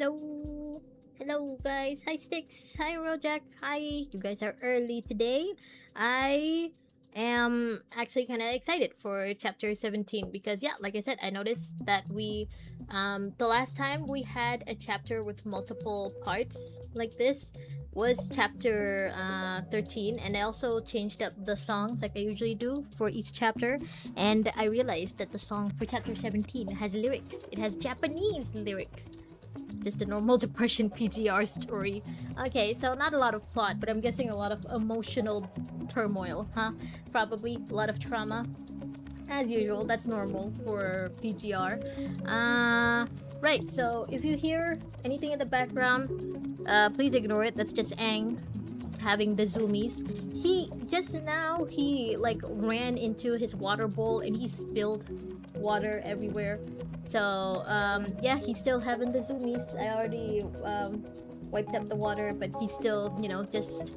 Hello. Hello guys. Hi Sticks. Hi Rojak. Hi. You guys are early today. I am actually kind of excited for chapter 17 because yeah, like I said, I noticed that we the last time we had a chapter with multiple parts like this was chapter 13, and I also changed up the songs like I usually do for each chapter, and I realized that the song for chapter 17 has lyrics. It has Japanese lyrics, just a normal depression PGR story. Okay, so not a lot of plot, but I'm guessing a lot of emotional turmoil, huh? Probably a lot of trauma. As usual, that's normal for PGR. Right, so if you hear anything in the background, please ignore it. That's just Aang having the zoomies. He like ran into his water bowl and he spilled water everywhere. So yeah, he's still having the zoomies. I already wiped up the water, but he's still, just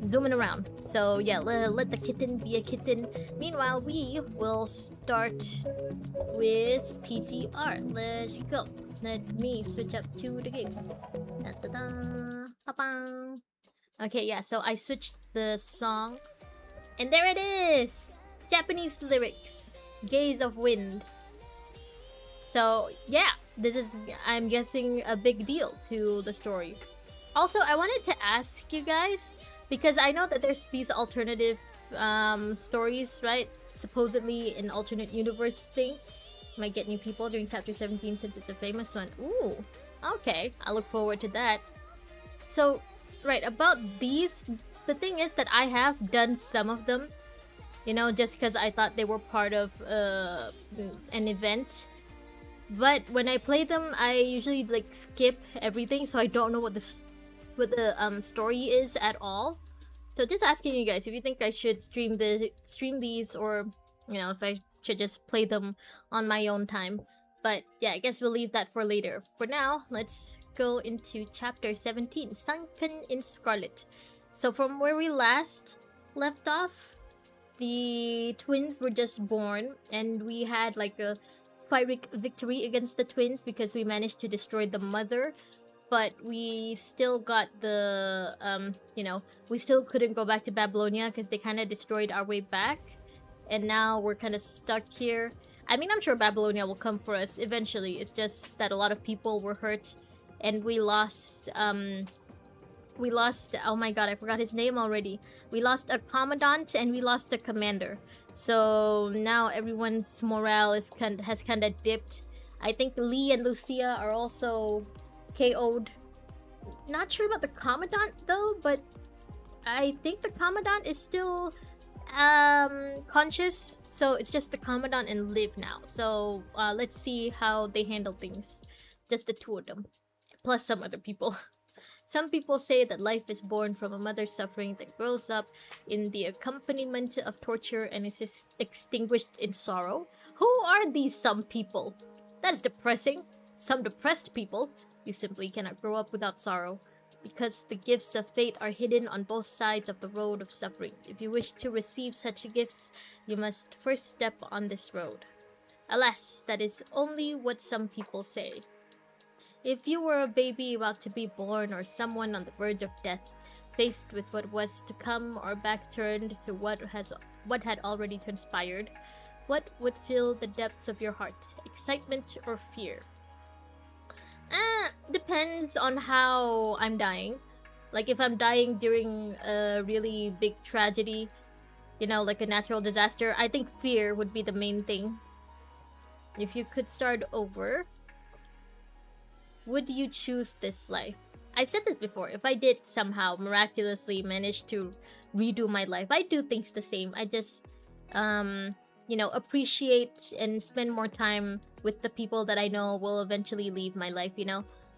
zooming around. So yeah, let the kitten be a kitten. Meanwhile, we will start with PTR. Let's go. Let me switch up to the game. Da-da-da. Pa-pam. Okay, yeah, so I switched the song, and there it is! Japanese lyrics. Gaze of Wind. So, yeah, this is, I'm guessing, a big deal to the story. Also, I wanted to ask you guys, because I know that there's these alternative stories, right? Supposedly an alternate universe thing. Might get new people during chapter 17 since it's a famous one. Ooh, okay, I look forward to that. So, right, about these, the thing is that I have done some of them, just because I thought they were part of an event. But when I play them, I usually like skip everything, so I don't know what the story is at all. So just asking you guys if you think I should stream these, or if I should just play them on my own time. But yeah, I guess we'll leave that for later. For now, let's go into chapter 17, Sunken in Scarlet. So from where we last left off, the twins were just born, and we had like a Pyrrhic victory against the twins because we managed to destroy the mother, but we still got the we still couldn't go back to Babylonia because they kind of destroyed our way back, and now we're kind of stuck here. I mean, I'm sure Babylonia will come for us eventually. It's just that a lot of people were hurt, and we lost oh my god, I forgot his name already. We lost a commandant and we lost a commander. So now everyone's morale has kind of dipped. I think Lee and Lucia are also KO'd. Not sure about the commandant though, but I think the commandant is still conscious. So it's just the commandant and Liv now. So let's see how they handle things. Just the two of them, plus some other people. Some people say that life is born from a mother's suffering that grows up in the accompaniment of torture and is extinguished in sorrow. Who are these some people? That is depressing. Some depressed people. You simply cannot grow up without sorrow, because the gifts of fate are hidden on both sides of the road of suffering. If you wish to receive such gifts, you must first step on this road. Alas, that is only what some people say. If you were a baby about to be born, or someone on the verge of death, faced with what was to come, or back turned to what had already transpired, what would fill the depths of your heart? Excitement or fear? Depends on how I'm dying. Like if I'm dying during a really big tragedy, like a natural disaster, I think fear would be the main thing. If you could start over, would you choose this life? I've said this before. If I did somehow miraculously manage to redo my life, I do things the same. I just, appreciate and spend more time with the people that I know will eventually leave my life,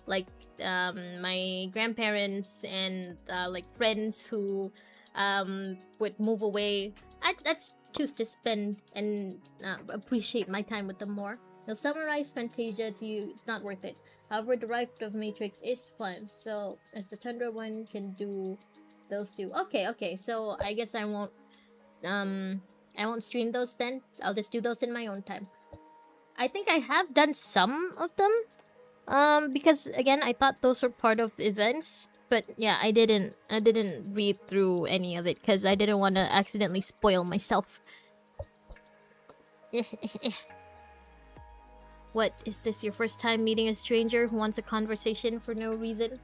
Like, my grandparents and, like, friends who, would move away. I'd choose to spend and appreciate my time with them more. Now, summarize Fantasia to you, it's not worth it. However, the Rite of Matrix is fun, so as the Tundra one can do those two. Okay, so I guess I won't stream those then. I'll just do those in my own time. I think I have done some of them, Because again, I thought those were part of events, but yeah, I didn't read through any of it because I didn't want to accidentally spoil myself. What, is this your first time meeting a stranger who wants a conversation for no reason?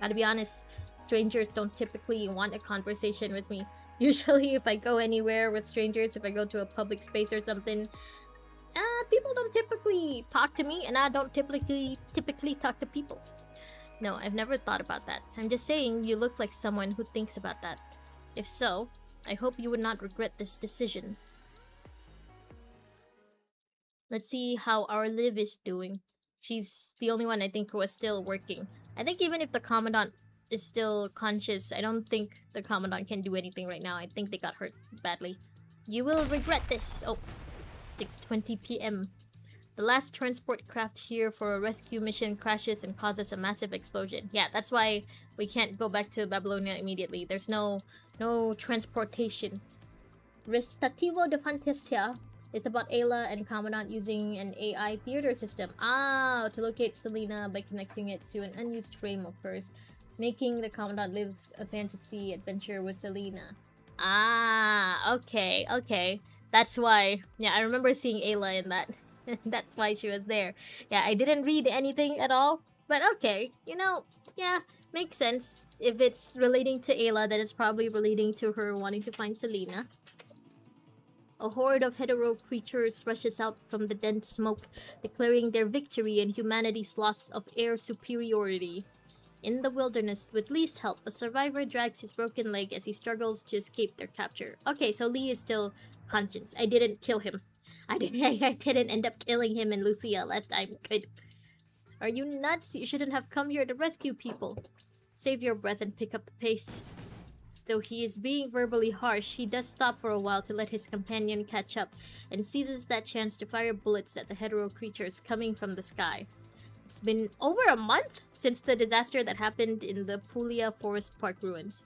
Gotta be honest, strangers don't typically want a conversation with me. Usually, if I go anywhere with strangers, if I go to a public space or something, people don't typically talk to me, and I don't typically talk to people. No, I've never thought about that. I'm just saying you look like someone who thinks about that. If so, I hope you would not regret this decision. Let's see how our Liv is doing. She's the only one I think who is still working. I think even if the Commandant is still conscious, I don't think the Commandant can do anything right now. I think they got hurt badly. You will regret this. Oh, 6:20 p.m. The last transport craft here for a rescue mission crashes and causes a massive explosion. Yeah, that's why we can't go back to Babylonia immediately. There's no transportation. Restativo de Fantasia is about Ayla and Commandant using an AI theater system. To locate Selena by connecting it to an unused frame of hers, making the Commandant live a fantasy adventure with Selena. Okay. That's why. Yeah, I remember seeing Ayla in that. That's why she was there. Yeah, I didn't read anything at all, but okay. Yeah, makes sense. If it's relating to Ayla, then it's probably relating to her wanting to find Selena. A horde of hetero creatures rushes out from the dense smoke, declaring their victory and humanity's loss of air superiority. In the wilderness, with Lee's help, a survivor drags his broken leg as he struggles to escape their capture. Okay, so Lee is still conscious. I didn't kill him. I didn't end up killing him and Lucia last time. Good. Are you nuts? You shouldn't have come here to rescue people. Save your breath and pick up the pace. Though he is being verbally harsh, he does stop for a while to let his companion catch up, and seizes that chance to fire bullets at the hetero creatures coming from the sky. It's been over a month since the disaster that happened in the Puglia Forest Park ruins.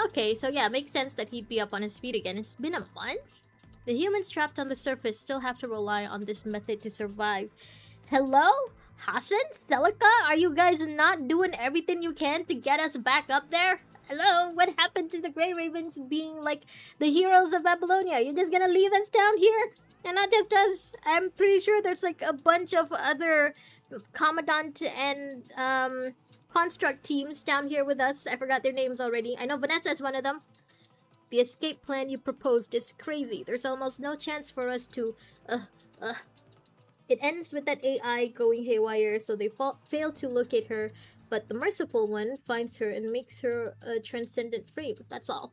Okay, so yeah, makes sense that he'd be up on his feet again. It's been a month? The humans trapped on the surface still have to rely on this method to survive. Hello? Hassan? Celica? Are you guys not doing everything you can to get us back up there? Hello? What happened to the Grey Ravens being like the heroes of Babylonia? You're just gonna leave us down here? And not just us. I'm pretty sure there's like a bunch of other Commandant and Construct teams down here with us. I forgot their names already. I know Vanessa is one of them. The escape plan you proposed is crazy. There's almost no chance for us to... It ends with that AI going haywire, so they fail to locate her, but the merciful one finds her and makes her a transcendent frame. That's all.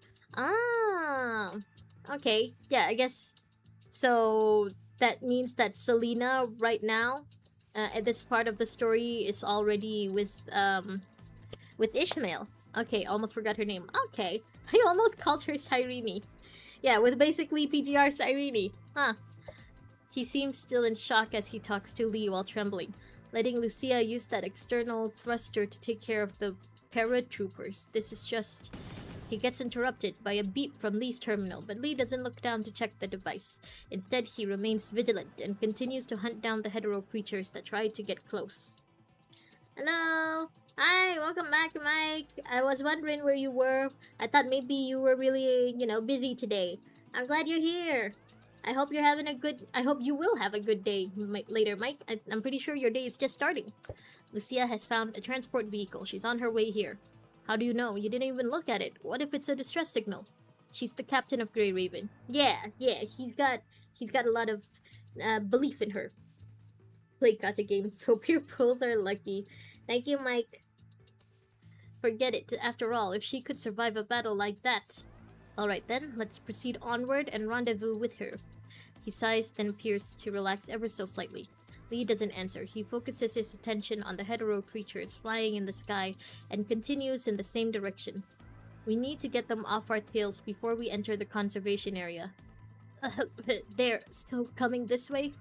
Okay. Yeah, I guess... So, that means that Selena, right now, at this part of the story, is already with Ishmael. Okay, almost forgot her name. Okay. I almost called her Cyrene. Yeah, with basically PGR Cyrene. Huh. He seems still in shock as he talks to Lee while trembling, letting Lucia use that external thruster to take care of the paratroopers. This is just... He gets interrupted by a beep from Lee's terminal, but Lee doesn't look down to check the device. Instead, he remains vigilant and continues to hunt down the hetero creatures that try to get close. Hello! Hi, welcome back, Mike. I was wondering where you were. I thought maybe you were really, busy today. I'm glad you're here. I hope you will have a good day later, Mike. I'm pretty sure your day is just starting. Lucia has found a transport vehicle. She's on her way here. How do you know? You didn't even look at it. What if it's a distress signal? She's the captain of Grey Raven. Yeah. He's got a lot of belief in her. Play gacha games, so pupils are lucky. Thank you, Mike. Forget it. After all, if she could survive a battle like that. Alright then, let's proceed onward and rendezvous with her. He sighs, then appears to relax ever so slightly. Lee doesn't answer. He focuses his attention on the hetero creatures flying in the sky and continues in the same direction. We need to get them off our tails before we enter the conservation area. They're still coming this way?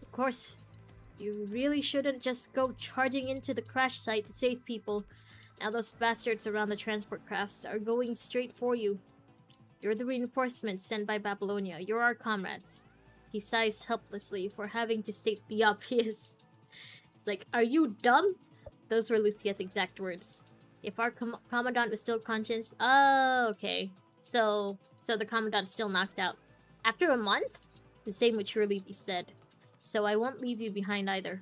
Of course. You really shouldn't just go charging into the crash site to save people. Now those bastards around the transport crafts are going straight for you. You're the reinforcements sent by Babylonia. You're our comrades. He sighs helplessly for having to state the obvious. It's like, are you dumb? Those were Lucia's exact words. If our commandant was still conscious, oh, okay. So the commandant's still knocked out. After a month, the same would surely be said. So I won't leave you behind either.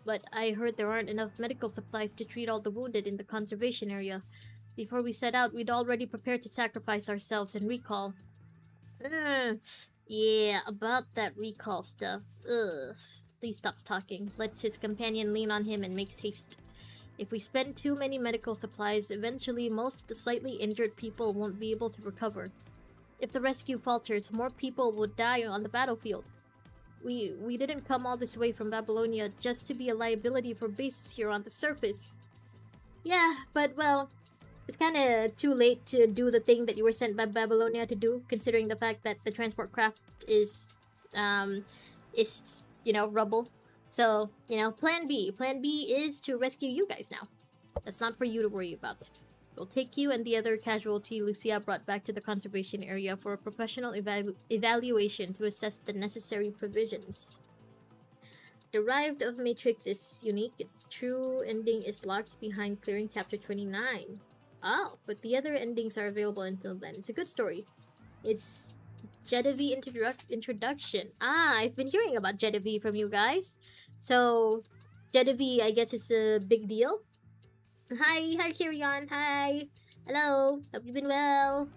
But I heard there aren't enough medical supplies to treat all the wounded in the conservation area. Before we set out, we'd already prepared to sacrifice ourselves and recall. Yeah, about that recall stuff. Ugh. Lee stops talking, lets his companion lean on him, and makes haste. If we spend too many medical supplies, eventually most slightly injured people won't be able to recover. If the rescue falters, more people will die on the battlefield. We didn't come all this way from Babylonia just to be a liability for bases here on the surface. Yeah, but well, it's kind of too late to do the thing that you were sent by Babylonia to do, considering the fact that the transport craft is, rubble. So, Plan B. Plan B is to rescue you guys now. That's not for you to worry about. We'll take you and the other casualty Lucia brought back to the conservation area for a professional evaluation to assess the necessary provisions. Derived of Matrix is unique. Its true ending is locked behind clearing chapter 29. Oh, but the other endings are available until then. It's a good story. It's Genevieve introduction. Ah, I've been hearing about Genevieve from you guys. So, Genevieve, I guess, is a big deal. Hi, Kyrion. Hi. Hello. Hope you've been well.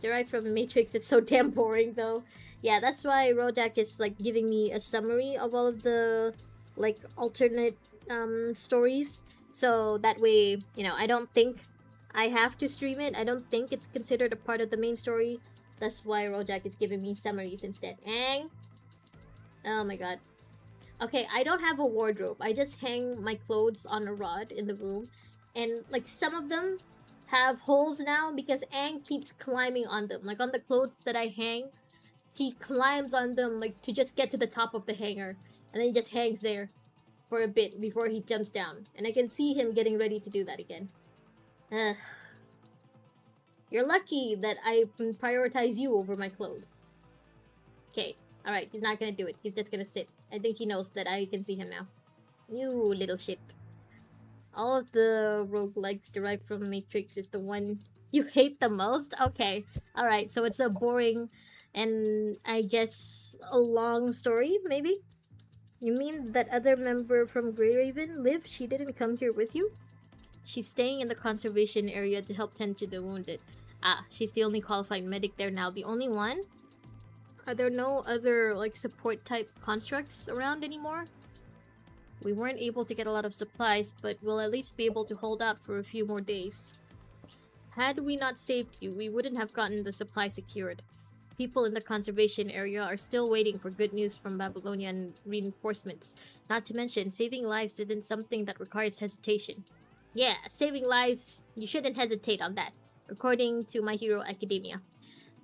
Derived from Matrix. It's so damn boring, though. Yeah, that's why Rodak is, like, giving me a summary of all of the, like, alternate, stories. So, that way, I don't think I have to stream it. I don't think it's considered a part of the main story. That's why Rojak is giving me summaries instead. Ang? Oh my god. Okay, I don't have a wardrobe. I just hang my clothes on a rod in the room. And, like, some of them have holes now because Ang keeps climbing on them. Like, on the clothes that I hang, he climbs on them, like, to just get to the top of the hanger. And then he just hangs there for a bit before he jumps down. And I can see him getting ready to do that again. You're lucky that I prioritize you over my clothes. Okay, alright, he's not gonna do it. He's just gonna sit. I think he knows that I can see him now. You little shit. All of the roguelikes derived from Matrix is the one you hate the most? Okay, alright, so it's a boring and I guess a long story, maybe? You mean that other member from Grey Raven lived? She didn't come here with you? She's staying in the conservation area to help tend to the wounded. Ah, she's the only qualified medic there now. The only one? Are there no other, like, support-type constructs around anymore? We weren't able to get a lot of supplies, but we'll at least be able to hold out for a few more days. Had we not saved you, we wouldn't have gotten the supply secured. People in the conservation area are still waiting for good news from Babylonian reinforcements. Not to mention, saving lives isn't something that requires hesitation. Yeah, saving lives, you shouldn't hesitate on that, according to My Hero Academia.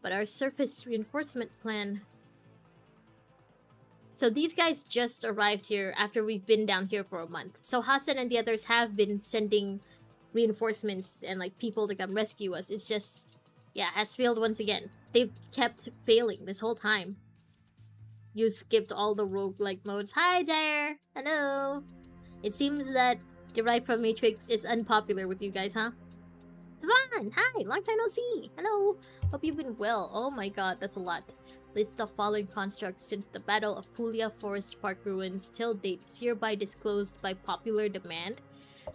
But our surface reinforcement plan... So these guys just arrived here after we've been down here for a month. So Hassan and the others have been sending reinforcements and, like, people to come rescue us. It's just, yeah, has failed once again. They've kept failing this whole time. You skipped all the roguelike modes. Hi there! Hello! It seems that derived from Matrix is unpopular with you guys, huh? Devon! Hi! Long time no see! Hello! Hope you've been well. Oh my god, that's a lot. List of fallen constructs since the Battle of Puglia Forest Park ruins till date is hereby disclosed by popular demand.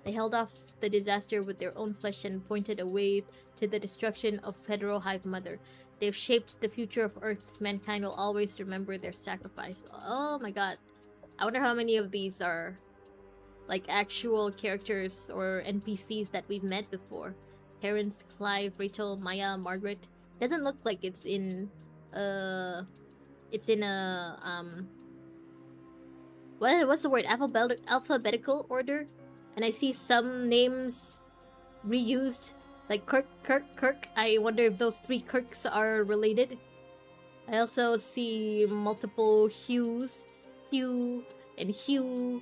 They held off the disaster with their own flesh and pointed a way to the destruction of Federal Hive Mother. They've shaped the future of Earth. Mankind will always remember their sacrifice. Oh my god. I wonder how many of these are, like, actual characters or NPCs that we've met before. Terrence, Clive, Rachel, Maya, Margaret. Doesn't look like it's in what's the word? Alphabetical order? And I see some names reused, like Kirk. I wonder if those three Kirks are related. I also see multiple Hughs, Hugh and Hugh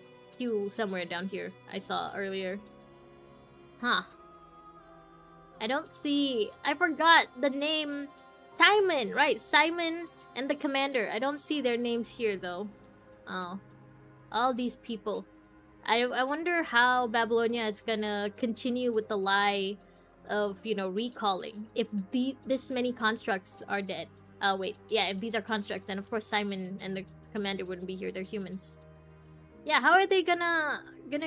somewhere down here I saw earlier. Huh. I don't see... I forgot the name... Simon! Right, Simon and the commander. I don't see their names here, though. Oh. All these people. I wonder how Babylonia is gonna continue with the lie of, you know, recalling if this many constructs are dead. Wait, yeah, if these are constructs, then of course Simon and the commander wouldn't be here. They're humans. Yeah, how are they gonna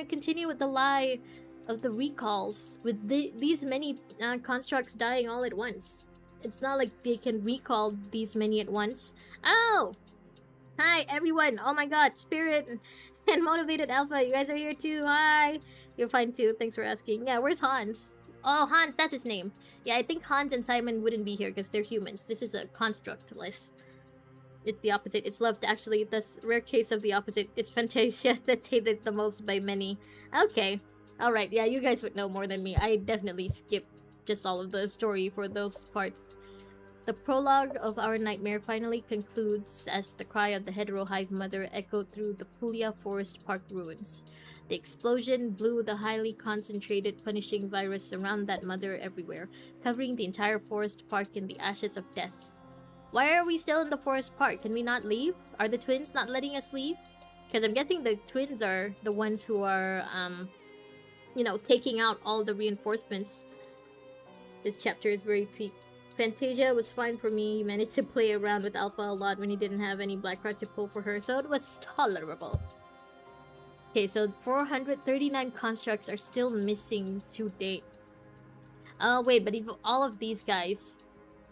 continue with the lie of the recalls with these many constructs dying all at once? It's not like they can recall these many at once. Oh, hi everyone! Oh my God, Spirit and Motivated Alpha, you guys are here too. Hi, you're fine too. Thanks for asking. Yeah, where's Hans? Oh, Hans, that's his name. Yeah, I think Hans and Simon wouldn't be here because they're humans. This is a construct list. It's the opposite. It's loved, actually. This rare case of the opposite. It's Fantasia that's hated the most by many. Okay. Alright, yeah, you guys would know more than me. I definitely skipped just all of the story for those parts. The prologue of our nightmare finally concludes as the cry of the hetero hive mother echoed through the Puglia Forest Park ruins. The explosion blew the highly concentrated punishing virus around that mother everywhere, covering the entire forest park in the ashes of death. Why are we still in the forest park? Can we not leave? Are the twins not letting us leave? Because I'm guessing the twins are the ones who are, you know, taking out all the reinforcements. This chapter is very peak. Fantasia was fine for me. He managed to play around with Alpha a lot when he didn't have any black cards to pull for her, so it was tolerable. Okay, so 439 constructs are still missing to date. Oh, wait, but if all of these guys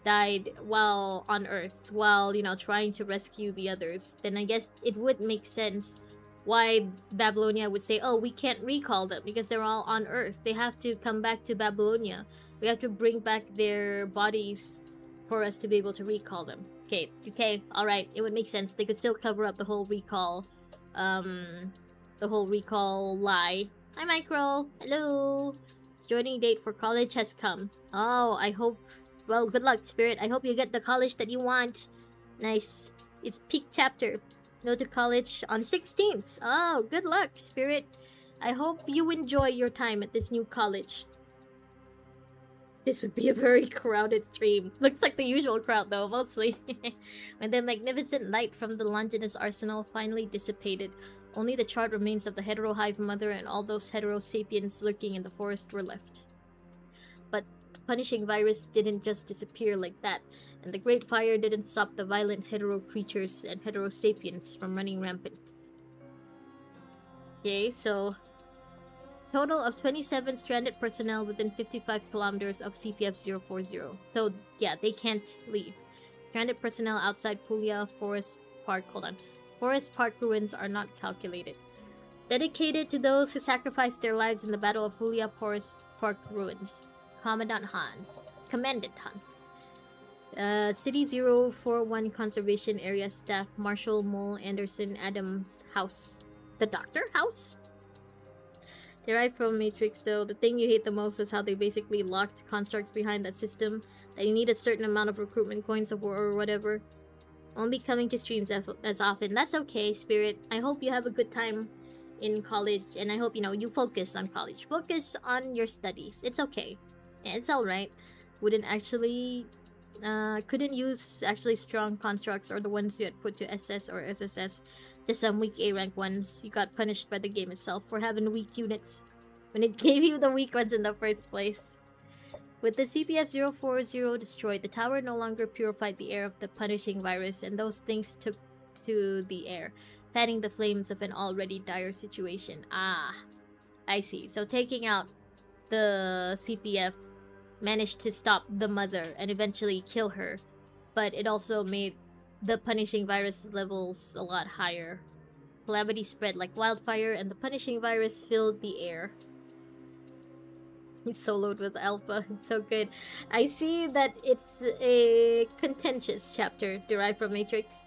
died while on Earth, while, you know, trying to rescue the others, then I guess it would make sense why Babylonia would say, oh, we can't recall them because they're all on Earth. They have to come back to Babylonia. We have to bring back their bodies for us to be able to recall them. Okay, alright, it would make sense. They could still cover up the whole recall, lie. Hi, Micro! Hello! Joining date for college has come. Oh, I hope... Well, good luck, Spirit. I hope you get the college that you want. Nice. It's peak chapter. Go to college on 16th. Oh, good luck, Spirit. I hope you enjoy your time at this new college. This would be a very crowded stream. Looks like the usual crowd, though, mostly. When the magnificent light from the Longinus arsenal finally dissipated, only the charred remains of the hetero hive mother and all those hetero sapiens lurking in the forest were left. But the punishing virus didn't just disappear like that, and the great fire didn't stop the violent hetero creatures and hetero sapiens from running rampant. Okay, so total of 27 stranded personnel within 55 kilometers of CPF-040. So, yeah, they can't leave. Stranded personnel outside Puglia Forest Park. Forest Park ruins are not calculated. Dedicated to those who sacrificed their lives in the Battle of Puglia Forest Park ruins. Commandant Hans. City 041 Conservation Area Staff Marshal Mole Anderson Adams House. The Doctor House? Derived from Matrix, though, the thing you hate the most was how they basically locked constructs behind that system, that you need a certain amount of recruitment coins or whatever. Won't be coming to streams as often. That's okay, Spirit. I hope you have a good time in college, and I hope, you know, you focus on college. Focus on your studies. It's okay. Yeah, it's alright. Couldn't use actually strong constructs or the ones you had put to SS or SSS. Just some weak A rank ones. You got punished by the game itself for having weak units when it gave you the weak ones in the first place. With the CPF-040 destroyed, the tower no longer purified the air of the punishing virus, and those things took to the air, fanning the flames of an already dire situation. Ah, I see. So taking out the CPF managed to stop the mother and eventually kill her, but it also made the punishing virus levels a lot higher. Calamity spread like wildfire, and the punishing virus filled the air. He soloed with Alpha. It's so good. I see that it's a contentious chapter derived from Matrix.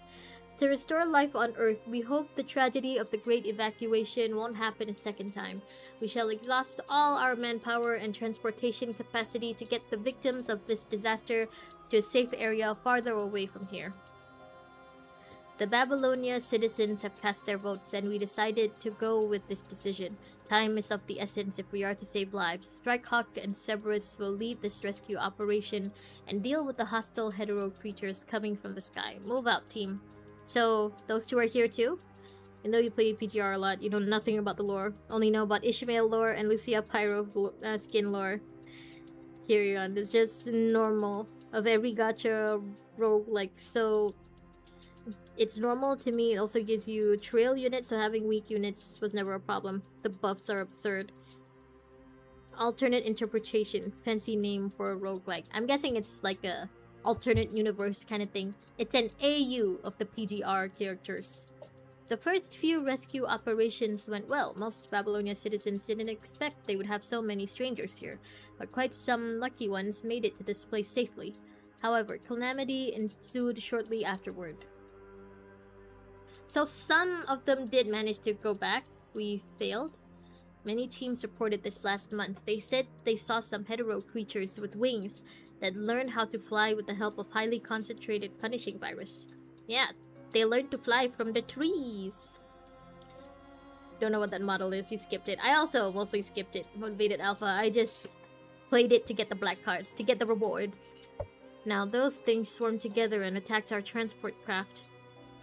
To restore life on Earth, we hope the tragedy of the Great Evacuation won't happen a second time. We shall exhaust all our manpower and transportation capacity to get the victims of this disaster to a safe area farther away from here. The Babylonia citizens have cast their votes, and we decided to go with this decision. Time is of the essence if we are to save lives. Strikehawk and Cerberus will lead this rescue operation and deal with the hostile hetero creatures coming from the sky. Move out, team. So, those two are here too? I know you play PGR a lot, you know nothing about the lore. Only know about Ishmael lore and Lucia Pyro skin lore. Carry on. It's just normal of every gacha rogue, like, so it's normal to me. It also gives you trail units, so having weak units was never a problem. The buffs are absurd. Alternate interpretation, fancy name for a roguelike. I'm guessing it's like a alternate universe kind of thing. It's an AU of the PGR characters. The first few rescue operations went well. Most Babylonia citizens didn't expect they would have so many strangers here, but quite some lucky ones made it to this place safely. However, calamity ensued shortly afterward. So some of them did manage to go back. We failed. Many teams reported this last month. They said they saw some hetero creatures with wings that learned how to fly with the help of highly concentrated punishing virus. Yeah, they learned to fly from the trees. Don't know what that model is, you skipped it. I also mostly skipped it. Motivated Alpha, I just played it to get the black cards, to get the rewards. Now those things swarmed together and attacked our transport craft.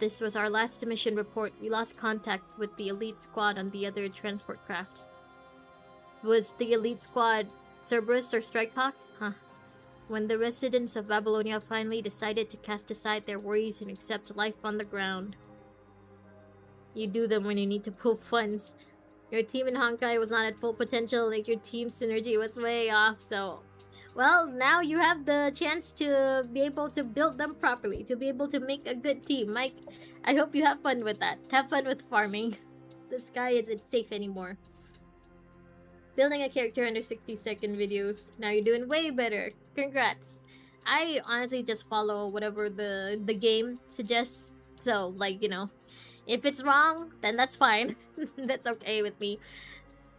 This was our last mission report. We lost contact with the elite squad on the other transport craft. Was the elite squad Cerberus or Strikehawk? Huh. When the residents of Babylonia finally decided to cast aside their worries and accept life on the ground. You do them when you need to pull funds. Your team in Honkai was not at full potential, like your team synergy was way off, so... Well, now you have the chance to be able to build them properly, to be able to make a good team. Mike, I hope you have fun with that. Have fun with farming. The sky isn't safe anymore. Building a character under 60-second videos. Now you're doing way better. Congrats. I honestly just follow whatever the game suggests. So, like, you know, if it's wrong, then that's fine. That's okay with me.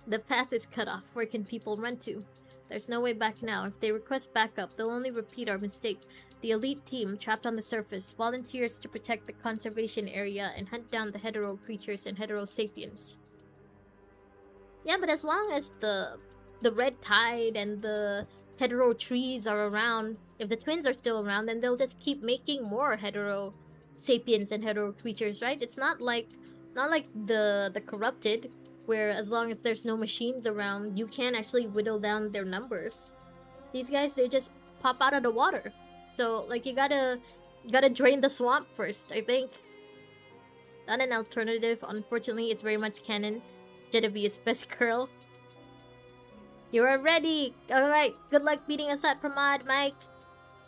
The path is cut off. Where can people run to? There's no way back now. If they request backup, they'll only repeat our mistake. The elite team, trapped on the surface, volunteers to protect the conservation area and hunt down the hetero creatures and hetero sapiens. Yeah, but as long as the red tide and the hetero trees are around, if the twins are still around, then they'll just keep making more hetero sapiens and hetero creatures, right? It's not like the corrupted, where as long as there's no machines around, you can actually whittle down their numbers. These guys, they just pop out of the water. So, like, you gotta drain the swamp first, I think. Not an alternative. Unfortunately, it's very much canon. Genevieve's best girl. You are ready! Alright, good luck beating us at Pramod, Mike.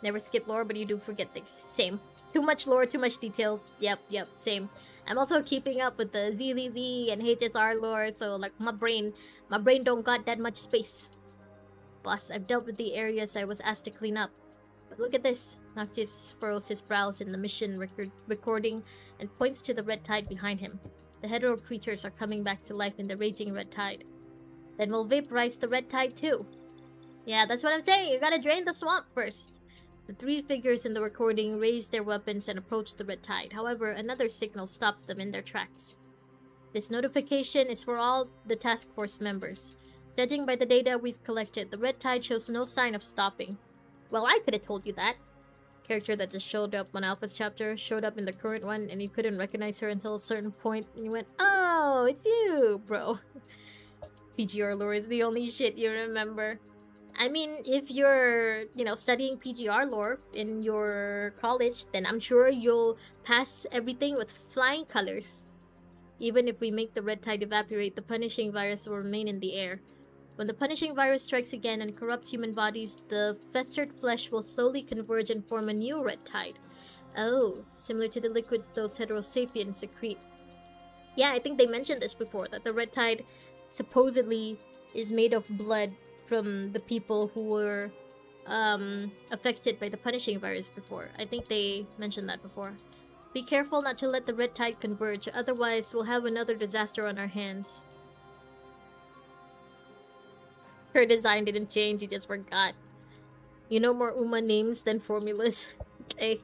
Never skip lore, but you do forget things. Same. Too much lore, too much details. Yep, same. I'm also keeping up with the ZZZ and HSR lore, so like my brain don't got that much space. Boss, I've dealt with the areas I was asked to clean up. But look at this. Noctis furrows his brows in the mission recording and points to the red tide behind him. The hetero creatures are coming back to life in the raging red tide. Then we'll vaporize the red tide too. Yeah, that's what I'm saying. You gotta drain the swamp first. The three figures in the recording raised their weapons and approached the red tide. However, another signal stops them in their tracks. This notification is for all the task force members. Judging by the data we've collected, the red tide shows no sign of stopping. Well, I could have told you that. Character that just showed up on Alpha's chapter showed up in the current one, and you couldn't recognize her until a certain point, and you went, "Oh, it's you, bro." PGR lore is the only shit you remember. I mean, if you're, you know, studying PGR lore in your college, then I'm sure you'll pass everything with flying colors. Even if we make the red tide evaporate, the punishing virus will remain in the air. When the punishing virus strikes again and corrupts human bodies, the festered flesh will slowly converge and form a new red tide. Oh, similar to the liquids those hetero sapiens secrete. Yeah, I think they mentioned this before, that the red tide supposedly is made of blood from the people who were affected by the punishing virus before. I think they mentioned that before. Be careful not to let the red tide converge, otherwise we'll have another disaster on our hands. Her design didn't change, you just forgot. You know more Uma names than formulas. Okay.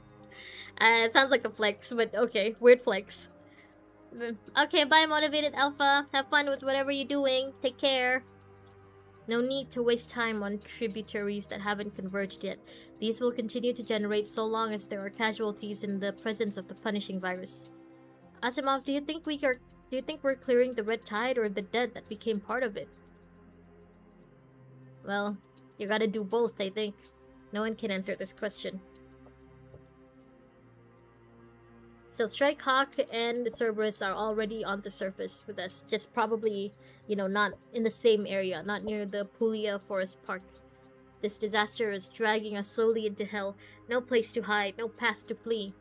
It sounds like a flex, but okay. Weird flex. Okay, bye, Motivated Alpha. Have fun with whatever you're doing. Take care. No need to waste time on tributaries that haven't converged yet. These will continue to generate so long as there are casualties in the presence of the punishing virus. Asimov, do you think we are Do you think we're clearing the red tide or the dead that became part of it? Well, you gotta do both, I think. No one can answer this question. So Strikehawk and Cerberus are already on the surface with us, just probably, not in the same area, not near the Puglia Forest Park. This disaster is dragging us slowly into hell. No place to hide, no path to flee.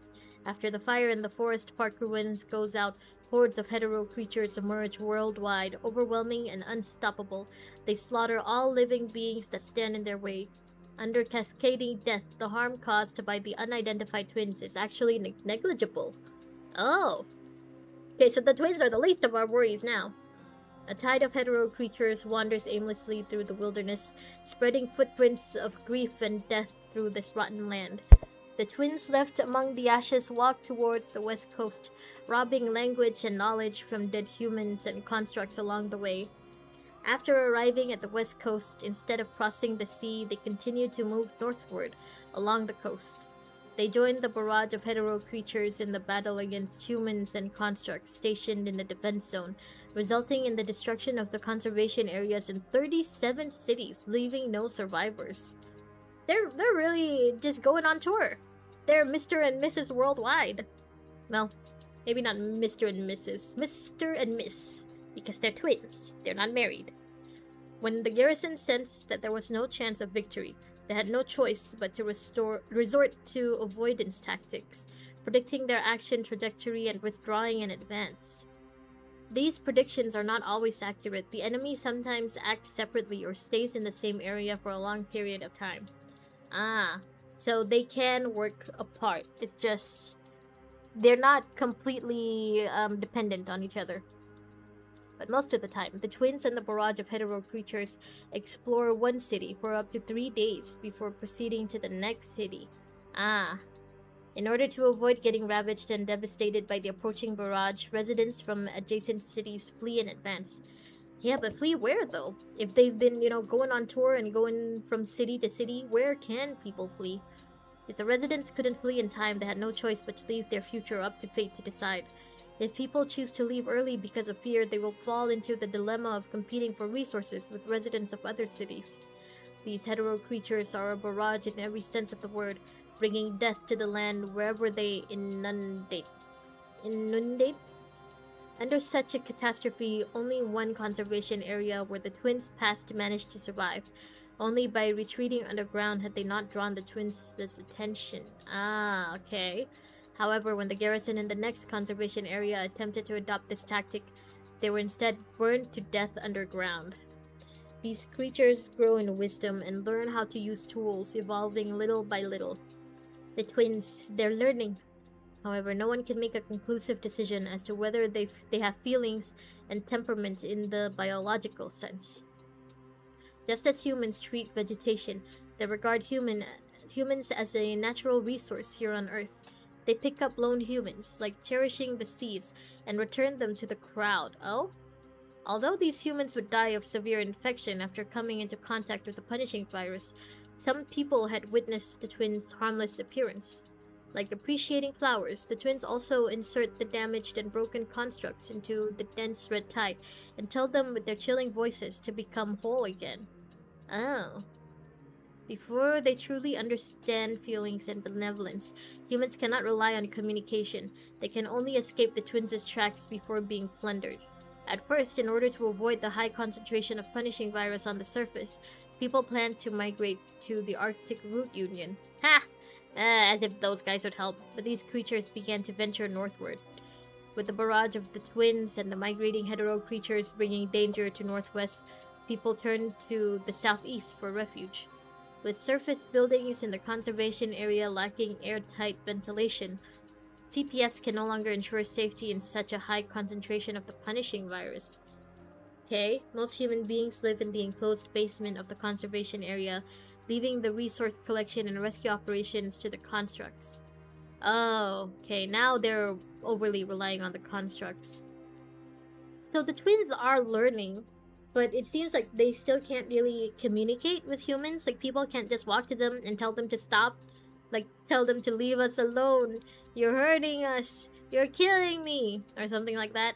After the fire in the forest park ruins goes out, hordes of hetero creatures emerge worldwide, overwhelming and unstoppable. They slaughter all living beings that stand in their way. Under cascading death, the harm caused by the unidentified twins is actually negligible. Oh. Okay, so the twins are the least of our worries now. A tide of hetero creatures wanders aimlessly through the wilderness, spreading footprints of grief and death through this rotten land. The twins left among the ashes walk towards the west coast, robbing language and knowledge from dead humans and constructs along the way. After arriving at the west coast, instead of crossing the sea, they continued to move northward along the coast. They joined the barrage of hetero creatures in the battle against humans and constructs stationed in the defense zone, resulting in the destruction of the conservation areas in 37 cities, leaving no survivors. They're really just going on tour. They're Mr. and Mrs. Worldwide. Well, maybe not Mr. and Mrs. Mr. and Miss, because they're twins. They're not married. When the garrison sensed that there was no chance of victory, they had no choice but to resort to avoidance tactics, predicting their action trajectory and withdrawing in advance. These predictions are not always accurate. The enemy sometimes acts separately or stays in the same area for a long period of time. So they can work apart. It's just they're not completely dependent on each other. But most of the time, the twins and the barrage of hetero creatures explore one city for up to 3 days before proceeding to the next city. In order to avoid getting ravaged and devastated by the approaching barrage, residents from adjacent cities flee in advance. Yeah, but flee where, though? If they've been, going on tour and going from city to city, where can people flee? If the residents couldn't flee in time, they had no choice but to leave their future up to fate to decide. If people choose to leave early because of fear, they will fall into the dilemma of competing for resources with residents of other cities. These hetero creatures are a barrage in every sense of the word, bringing death to the land wherever they inundate? Under such a catastrophe, only one conservation area where the twins passed managed to survive. Only by retreating underground had they not drawn the twins' attention. Okay. However, when the garrison in the next conservation area attempted to adopt this tactic, they were instead burned to death underground. These creatures grow in wisdom and learn how to use tools, evolving little by little. The twins, they're learning. However, no one can make a conclusive decision as to whether they have feelings and temperament in the biological sense. Just as humans treat vegetation, they regard humans as a natural resource here on Earth. They pick up lone humans, like cherishing the seeds, and return them to the crowd. Oh? Although these humans would die of severe infection after coming into contact with the punishing virus, some people had witnessed the twins' harmless appearance. Like appreciating flowers, the twins also insert the damaged and broken constructs into the dense red tide and tell them with their chilling voices to become whole again. Oh. Before they truly understand feelings and benevolence, humans cannot rely on communication. They can only escape the twins' tracks before being plundered. At first, in order to avoid the high concentration of punishing virus on the surface, people planned to migrate to the Arctic Root Union. Ha! As if those guys would help. But these creatures began to venture northward. With the barrage of the twins and the migrating hetero creatures bringing danger to northwest, people turned to the southeast for refuge. With surface buildings in the conservation area lacking airtight ventilation, CPFs can no longer ensure safety in such a high concentration of the punishing virus. Okay, most human beings live in the enclosed basement of the conservation area, leaving the resource collection and rescue operations to the constructs. Oh, okay, now they're overly relying on the constructs. So the twins are learning, but it seems like they still can't really communicate with humans. Like, people can't just walk to them and tell them to stop. Like, tell them to leave us alone. You're hurting us. You're killing me. Or something like that.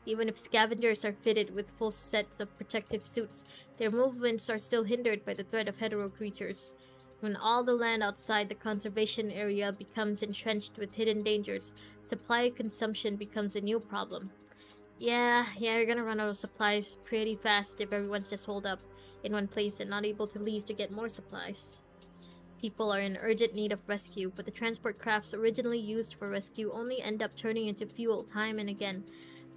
Even if scavengers are fitted with full sets of protective suits, their movements are still hindered by the threat of hetero creatures. When all the land outside the conservation area becomes entrenched with hidden dangers, supply consumption becomes a new problem. Yeah, you're gonna run out of supplies pretty fast if everyone's just holed up in one place and not able to leave to get more supplies. People are in urgent need of rescue, but the transport crafts originally used for rescue only end up turning into fuel time and again.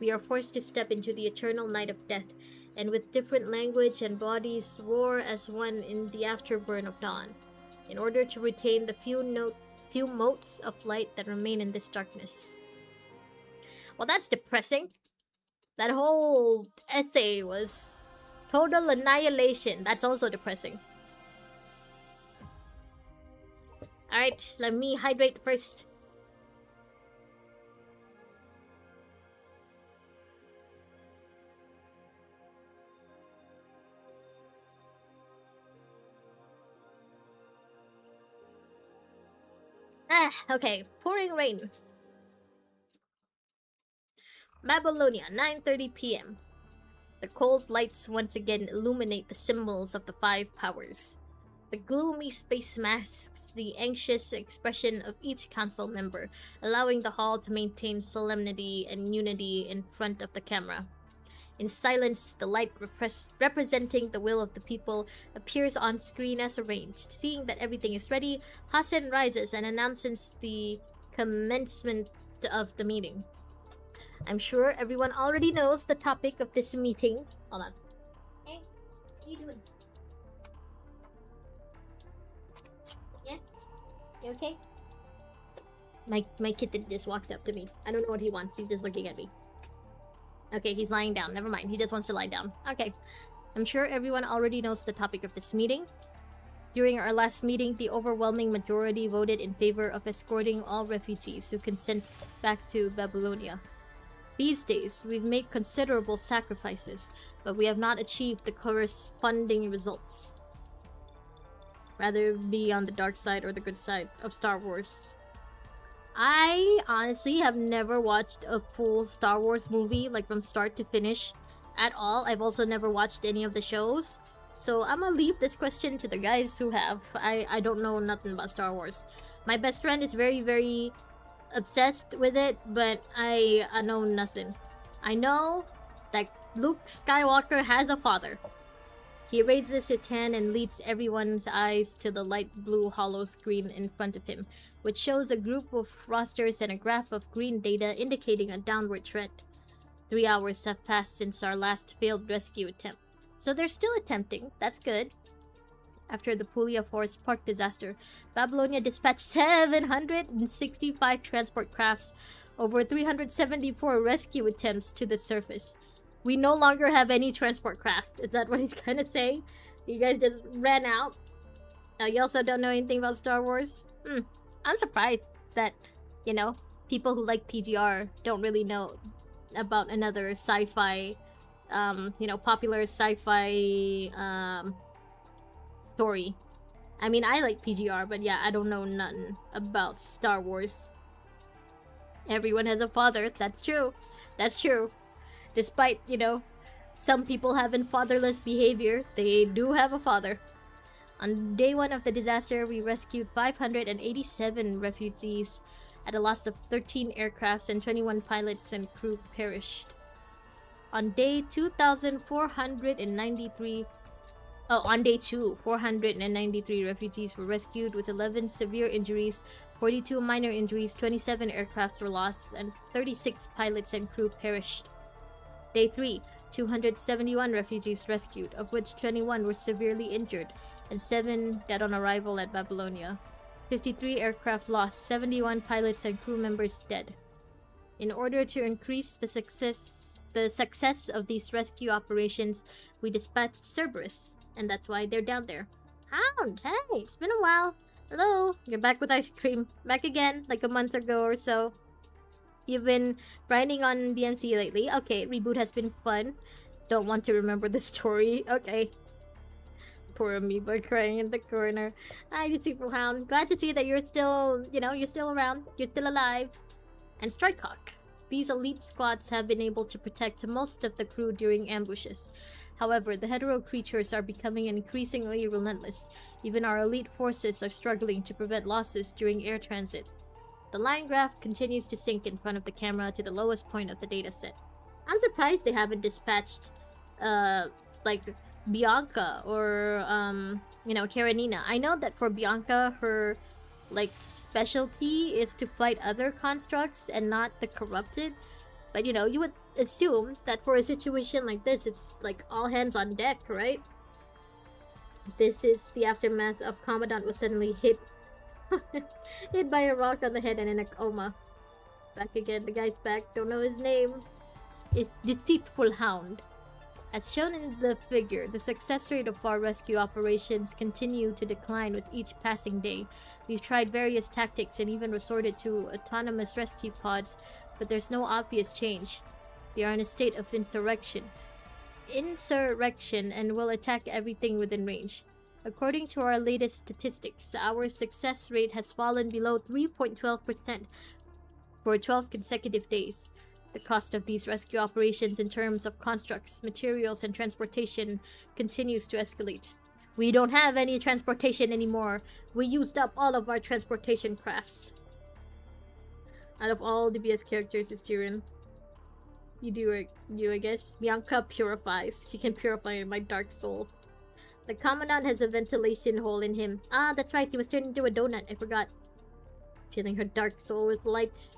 We are forced to step into the eternal night of death, and with different language and bodies roar as one in the afterburn of dawn, in order to retain the few motes of light that remain in this darkness. Well, that's depressing. That whole essay was total annihilation. That's also depressing. Alright, let me hydrate first. Okay. Pouring rain. Babylonia, 9:30 p.m. The cold lights once again illuminate the symbols of the five powers. The gloomy space masks the anxious expression of each council member, allowing the hall to maintain solemnity and unity in front of the camera. In silence, the light representing the will of the people appears on screen as arranged. Seeing that everything is ready, Hassan rises and announces the commencement of the meeting. I'm sure everyone already knows the topic of this meeting. Hold on. Hey, what are you doing? Yeah? You okay? My kitten just walked up to me. I don't know what he wants. He's just looking at me. Okay, he's lying down. Never mind. He just wants to lie down. Okay. I'm sure everyone already knows the topic of this meeting. During our last meeting, the overwhelming majority voted in favor of escorting all refugees who consent back to Babylonia. These days, we've made considerable sacrifices, but we have not achieved the corresponding results. Rather be on the dark side or the good side of Star Wars. I honestly have never watched a full Star Wars movie, like from start to finish, at all. I've also never watched any of the shows. So I'm gonna leave this question to the guys who have. I don't know nothing about Star Wars. My best friend is very, very obsessed with it, but I know nothing. I know that Luke Skywalker has a father. He raises his hand and leads everyone's eyes to the light blue hollow screen in front of him, which shows a group of rosters and a graph of green data indicating a downward trend. 3 hours have passed since our last failed rescue attempt. So they're still attempting. That's good. After the Puglia Forest Park disaster, Babylonia dispatched 765 transport crafts, over 374 rescue attempts to the surface. We no longer have any transport craft. Is that what he's gonna say? You guys just ran out? Now you also don't know anything about Star Wars? I'm surprised that, you know, people who like PGR don't really know about another sci-fi, popular sci-fi, story. I mean, I like PGR, but yeah, I don't know nothing about Star Wars. Everyone has a father. That's true. That's true. Despite, some people having fatherless behavior, they do have a father. On day 1 of the disaster, we rescued 587 refugees at a loss of 13 aircrafts and 21 pilots and crew perished. On day 2,493 on day 2, 493 refugees were rescued with 11 severe injuries, 42 minor injuries, 27 aircraft were lost, and 36 pilots and crew perished. Day 3, 271 refugees rescued, of which 21 were severely injured, and 7 dead on arrival at Babylonia. 53 aircraft lost, 71 pilots and crew members dead. In order to increase the success of these rescue operations, we dispatched Cerberus, and that's why they're down there. Hound, hey, it's been a while. Hello, you're back with ice cream. Back again, like a month ago or so. You've been grinding on DMC lately. Okay, reboot has been fun. Don't want to remember the story. Okay. Poor amoeba crying in the corner. Hi, Deceitful Hound. Glad to see that you're still, you're still around. You're still alive. And Strikehawk. These elite squads have been able to protect most of the crew during ambushes. However, the hetero creatures are becoming increasingly relentless. Even our elite forces are struggling to prevent losses during air transit. The line graph continues to sink in front of the camera to the lowest point of the dataset. I'm surprised they haven't dispatched, like Bianca or Karenina. I know that for Bianca, her like specialty is to fight other constructs and not the corrupted. But you would assume that for a situation like this, it's like all hands on deck, right? This is the aftermath of Commandant was suddenly hit hit by a rock on the head and in a coma. Back again, the guy's back. Don't know his name. It's Deceitful Hound. As shown in the figure, the success rate of our rescue operations continue to decline with each passing day. We've tried various tactics and even resorted to autonomous rescue pods, but there's no obvious change. They are in a state of insurrection and will attack everything within range. According to our latest statistics, our success rate has fallen below 3.12% for 12 consecutive days. The cost of these rescue operations in terms of constructs, materials, and transportation continues to escalate. We don't have any transportation anymore. We used up all of our transportation crafts. Out of all the BS characters, it's Jiren. I guess. Bianca purifies. She can purify my dark soul. The Commandant has a ventilation hole in him. Ah, that's right. He was turned into a donut. I forgot. Filling her dark soul with light.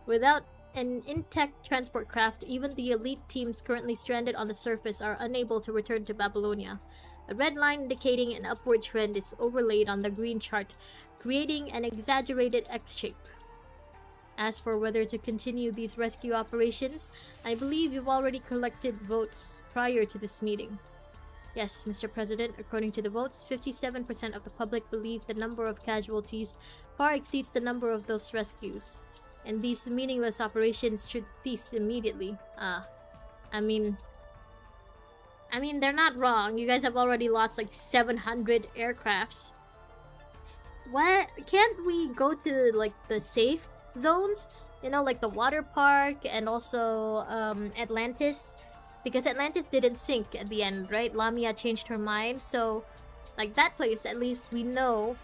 Without an intact transport craft, even the elite teams currently stranded on the surface are unable to return to Babylonia. A red line indicating an upward trend is overlaid on the green chart, creating an exaggerated X shape. As for whether to continue these rescue operations, I believe you've already collected votes prior to this meeting. Yes, Mr. President, according to the votes, 57% of the public believe the number of casualties far exceeds the number of those rescues, and these meaningless operations should cease immediately. I mean, they're not wrong. You guys have already lost like 700 aircrafts. What? Can't we go to like the safe zones? Like the water park and also Atlantis? Because Atlantis didn't sink at the end, right? Lamia changed her mind, so like that place, at least we know,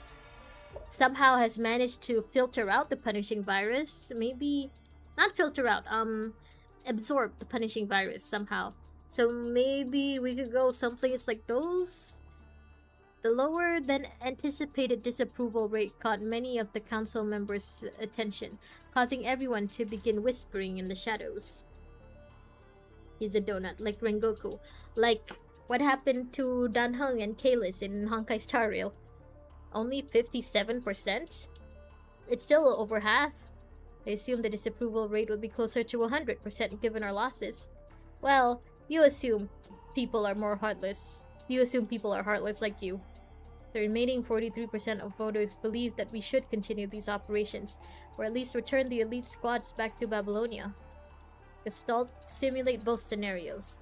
somehow has managed to filter out the punishing virus. Maybe not filter out, absorb the punishing virus somehow. So maybe we could go someplace like those. The lower than anticipated disapproval rate caught many of the council members' attention, causing everyone to begin whispering in the shadows. He's a donut, like Rengoku. Like what happened to Danheng and Kalis in Honkai Star Rail. Only 57%? It's still over half. I assume the disapproval rate would be closer to 100% given our losses. Well, you assume people are more heartless. You assume people are heartless like you. The remaining 43% of voters believe that we should continue these operations, or at least return the elite squads back to Babylonia. Gestalt simulate both scenarios.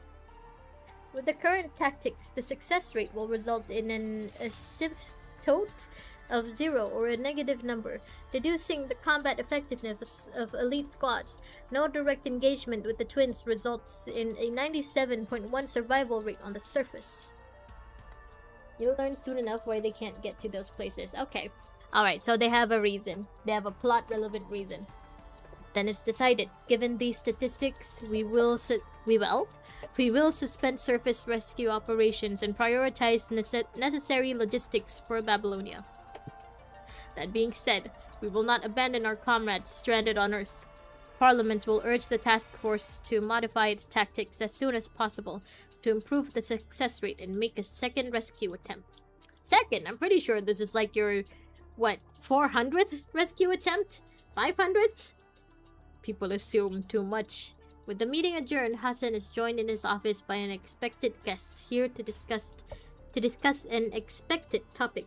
With the current tactics, the success rate will result in an asymptote of 0 or a negative number, reducing the combat effectiveness of elite squads. No direct engagement with the twins results in a 97.1 survival rate on the surface. You'll learn soon enough why they can't get to those places. Okay. Alright, so they have a reason. They have a plot-relevant reason. Then it's decided. Given these statistics, we will suspend surface rescue operations and prioritize necessary logistics for Babylonia. That being said, we will not abandon our comrades stranded on Earth. Parliament will urge the task force to modify its tactics as soon as possible to improve the success rate and make a second rescue attempt. Second? I'm pretty sure this is like your, 400th rescue attempt? 500th? People assume too much. With the meeting adjourned, Hassan is joined in his office by an expected guest here to discuss an expected topic.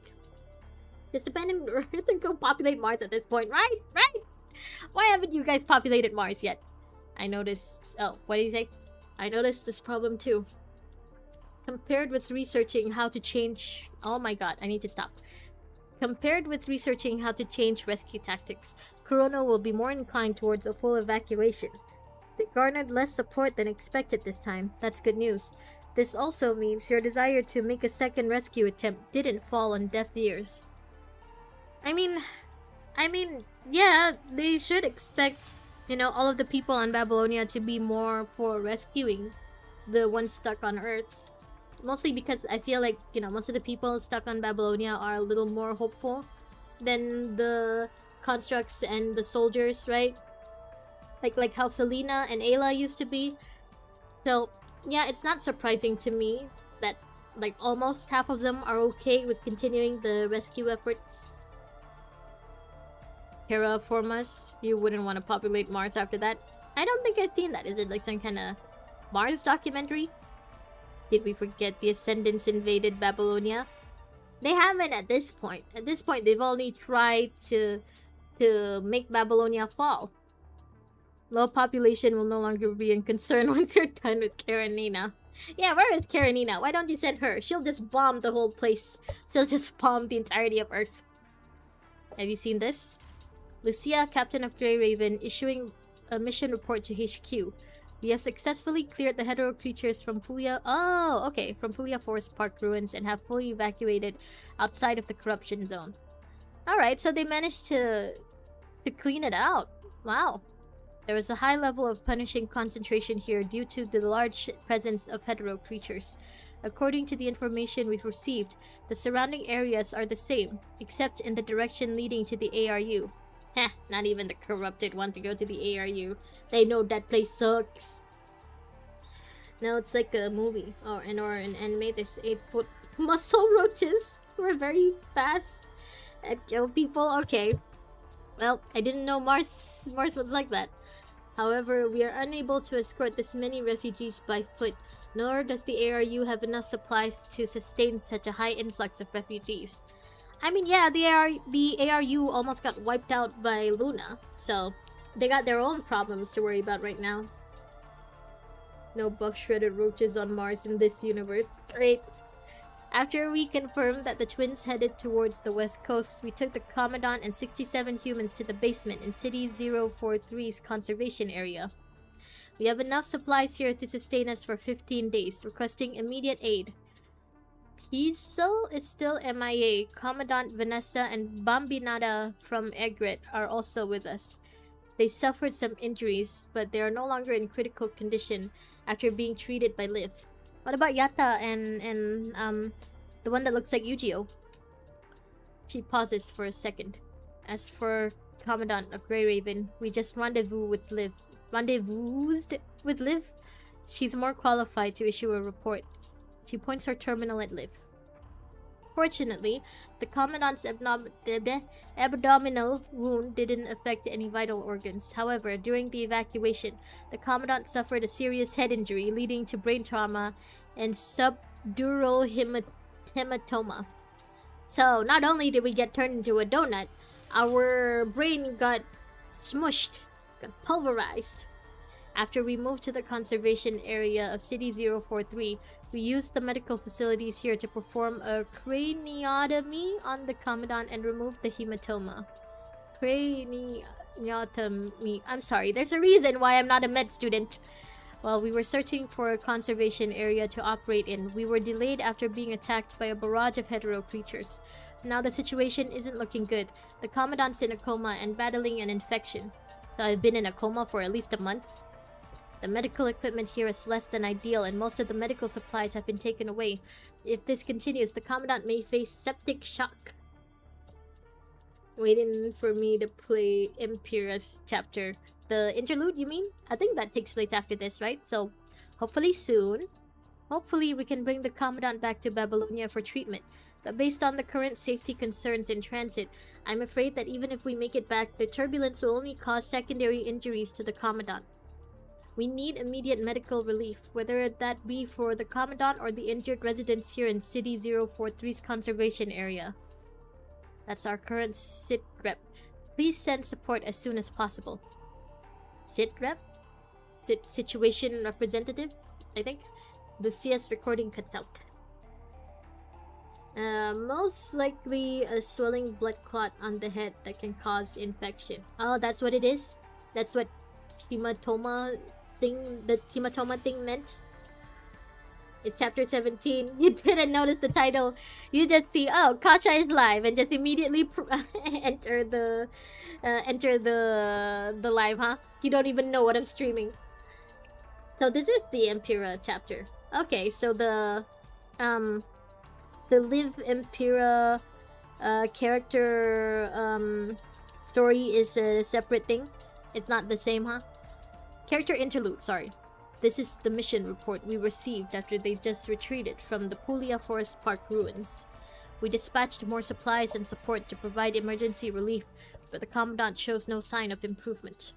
Just abandon Earth and go populate Mars at this point, right? Right? Why haven't you guys populated Mars yet? I noticed... Oh, what did he say? I noticed this problem too. Compared with researching how to change... Oh my god, I need to stop. Compared with researching how to change rescue tactics, Kurono will be more inclined towards a full evacuation. They garnered less support than expected this time. That's good news. This also means your desire to make a second rescue attempt didn't fall on deaf ears. I mean, yeah, they should expect, all of the people on Babylonia to be more for rescuing the ones stuck on Earth. Mostly because I feel like, most of the people stuck on Babylonia are a little more hopeful than the constructs and the soldiers, right? Like how Selena and Ayla used to be. So, yeah, it's not surprising to me that like almost half of them are okay with continuing the rescue efforts. Terraformas, you wouldn't want to populate Mars after that. I don't think I've seen that. Is it like some kind of Mars documentary? Did we forget the Ascendants invaded Babylonia? They haven't at this point. At this point, they've only tried to make Babylonia fall. Low population will no longer be a concern once you're done with Karenina. Yeah, where is Karenina? Why don't you send her? She'll just bomb the whole place. She'll just bomb the entirety of Earth. Have you seen this? Lucia, Captain of Grey Raven, issuing a mission report to HQ. We have successfully cleared the hetero creatures from Puya... Oh, okay. From Puya Forest Park ruins and have fully evacuated outside of the corruption zone. Alright, so they managed to clean it out. Wow. There was a high level of punishing concentration here due to the large presence of hetero creatures. According to the information we've received, the surrounding areas are the same, except in the direction leading to the ARU. Heh, not even the corrupted want to go to the ARU. They know that place sucks. Now it's like a movie or an anime. There's 8-foot muscle roaches who are very fast and kill people. Okay. Well, I didn't know Mars was like that. However, we are unable to escort this many refugees by foot, nor does the ARU have enough supplies to sustain such a high influx of refugees. I mean, yeah, the ARU almost got wiped out by Luna, so they got their own problems to worry about right now. No buff shredded roaches on Mars in this universe. Great. After we confirmed that the twins headed towards the west coast, we took the Commandant and 67 humans to the basement in City 043's conservation area. We have enough supplies here to sustain us for 15 days, requesting immediate aid. Tiso is still MIA. Commandant Vanessa and Bambinada from Egret are also with us. They suffered some injuries, but they are no longer in critical condition after being treated by Liv. What about Yata and the one that looks like Yu-Gi-Oh? She pauses for a second. As for Commandant of Grey Raven, we just rendezvoused with Liv. She's more qualified to issue a report. She points her terminal at Liv. Fortunately, the Commandant's abdominal wound didn't affect any vital organs. However, during the evacuation, the Commandant suffered a serious head injury leading to brain trauma and subdural hematoma. So, not only did we get turned into a donut, our brain got smushed, got pulverized. After we moved to the conservation area of City 043, we used the medical facilities here to perform a craniotomy on the Commandant and remove the hematoma. Craniotomy. I'm sorry, there's a reason why I'm not a med student. While we were searching for a conservation area to operate in, we were delayed after being attacked by a barrage of hetero creatures. Now the situation isn't looking good. The Commandant's in a coma and battling an infection. So I've been in a coma for at least a month. The medical equipment here is less than ideal and most of the medical supplies have been taken away. If this continues, the Commandant may face septic shock. Waiting for me to play Empira's chapter. The interlude, you mean? I think that takes place after this, right? So, hopefully soon. Hopefully we can bring the Commandant back to Babylonia for treatment. But based on the current safety concerns in transit, I'm afraid that even if we make it back, the turbulence will only cause secondary injuries to the Commandant. We need immediate medical relief, whether that be for the Commandant or the injured residents here in City 043's conservation area. That's our current SIT rep. Please send support as soon as possible. SIT rep? Situation representative, I think. Lucia's recording cuts out. Most likely a swelling blood clot on the head that can cause infection. Oh, that's what it is? That's what hematoma the hematoma thing meant? It's chapter 17. You didn't notice the title. You just see, oh, Kasha is live, and just immediately enter the live, huh? You don't even know what I'm streaming. So this is the Empira chapter. Okay, so the Live Empira character story is a separate thing. It's not the same, huh? Character interlude, sorry. This is the mission report we received after they just retreated from the Puglia Forest Park ruins. We dispatched more supplies and support to provide emergency relief, but the Commandant shows no sign of improvement.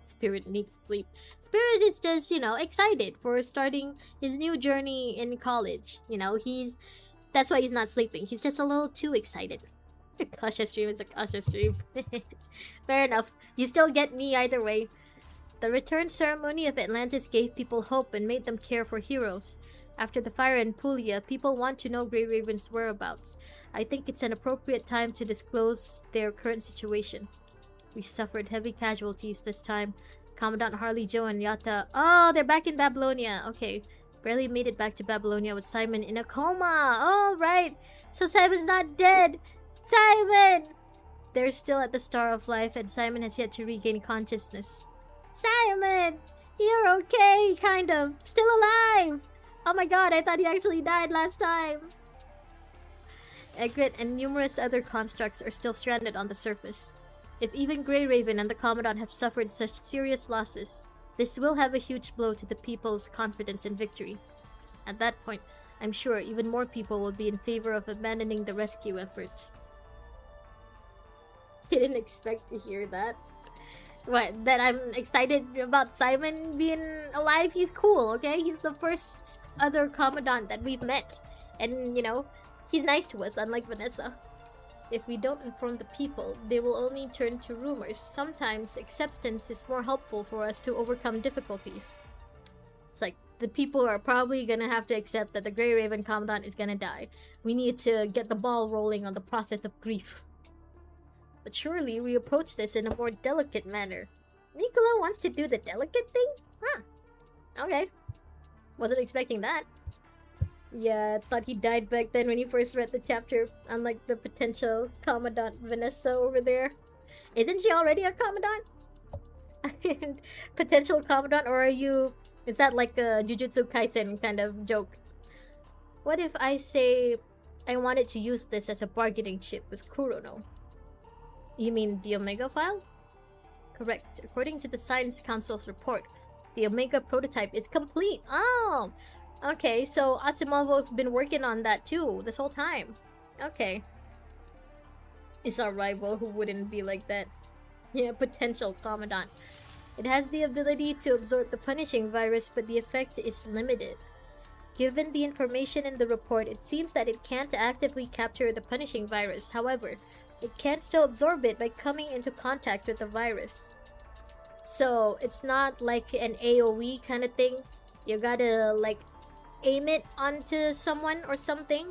Spirit needs sleep. Spirit is just, excited for starting his new journey in college. That's why he's not sleeping. He's just a little too excited. Kasha stream is a Kasha stream. Fair enough. You still get me either way. The return ceremony of Atlantis gave people hope and made them care for heroes. After the fire in Puglia, people want to know Grey Raven's whereabouts. I think it's an appropriate time to disclose their current situation. We suffered heavy casualties this time. Commandant Harley, Joe, and Yata. Oh, they're back in Babylonia. Okay. Barely made it back to Babylonia with Simon in a coma. Oh, right. So Simon's not dead. Simon! They're still at the Star of Life, and Simon has yet to regain consciousness. Simon! You're okay, kind of. Still alive! Oh my god, I thought he actually died last time. Egret and numerous other constructs are still stranded on the surface. If even Grey Raven and the Commandant have suffered such serious losses, this will have a huge blow to the people's confidence in victory. At that point, I'm sure even more people will be in favor of abandoning the rescue effort. Didn't expect to hear that. What, that I'm excited about Simon being alive? He's cool, okay? He's the first other Commandant that we've met. And, he's nice to us, unlike Vanessa. If we don't inform the people, they will only turn to rumors. Sometimes acceptance is more helpful for us to overcome difficulties. It's like, the people are probably gonna have to accept that the Grey Raven Commandant is gonna die. We need to get the ball rolling on the process of grief. But surely we approach this in a more delicate manner. Nicola wants to do the delicate thing? Huh. Okay. Wasn't expecting that. Yeah, thought he died back then when you first read the chapter, unlike the potential Commandant Vanessa over there. Isn't she already a Commandant? Potential Commandant, or are you... Is that like a Jujutsu Kaisen kind of joke? What if I say I wanted to use this as a bargaining chip with Kurono? You mean the Omega file? Correct. According to the Science Council's report, the Omega prototype is complete. Oh! Okay, so Asimovo's been working on that too, this whole time. Okay. It's our rival who wouldn't be like that. Yeah, potential Commandant. It has the ability to absorb the punishing virus, but the effect is limited. Given the information in the report, it seems that it can't actively capture the punishing virus. However, it can still absorb it by coming into contact with the virus. So, it's not like an AoE kind of thing. You gotta, aim it onto someone or something.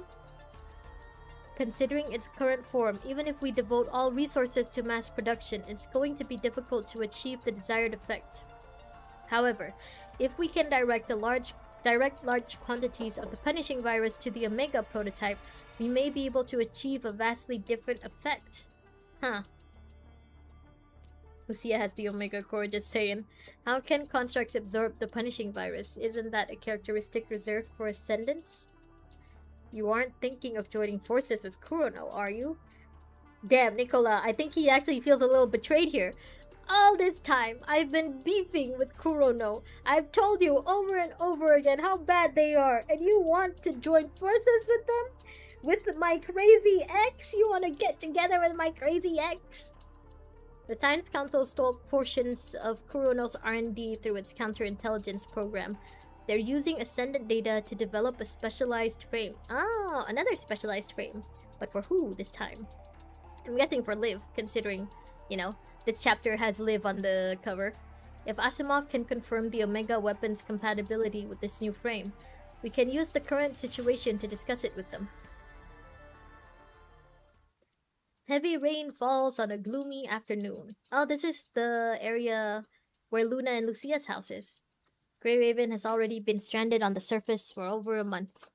Considering its current form, even if we devote all resources to mass production, it's going to be difficult to achieve the desired effect. However, if we can direct large quantities of the punishing virus to the Omega prototype, we may be able to achieve a vastly different effect. Huh. Lucia has the Omega core, just saying. How can constructs absorb the punishing virus? Isn't that a characteristic reserved for ascendants? You aren't thinking of joining forces with Kurono, are you? Damn, Nicola, I think he actually feels a little betrayed here. All this time, I've been beefing with Kurono. I've told you over and over again how bad they are, and you want to join forces with them? With my crazy ex? You want to get together with my crazy ex? The Science Council stole portions of Kurono's R&D through its counterintelligence program. They're using Ascendant data to develop a specialized frame. Oh, another specialized frame. But for who this time? I'm guessing for Liv, considering, this chapter has Liv on the cover. If Asimov can confirm the Omega weapon's compatibility with this new frame, we can use the current situation to discuss it with them. Heavy rain falls on a gloomy afternoon. Oh, this is the area where Luna and Lucia's house is. Grey Raven has already been stranded on the surface for over a month.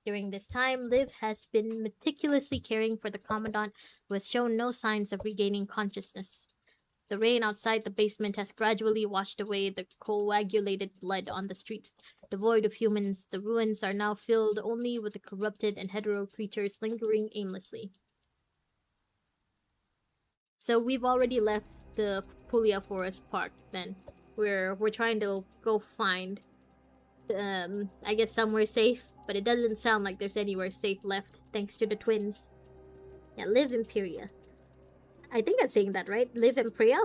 During this time, Liv has been meticulously caring for the Commandant, who has shown no signs of regaining consciousness. The rain outside the basement has gradually washed away the coagulated blood on the streets. Devoid of humans, the ruins are now filled only with the corrupted and hetero creatures lingering aimlessly. So we've already left the Puglia Forest Park then. We're trying to go find I guess somewhere safe, but it doesn't sound like there's anywhere safe left, thanks to the twins. Yeah, Live Imperia. I think I'm saying that right. Live Imperia?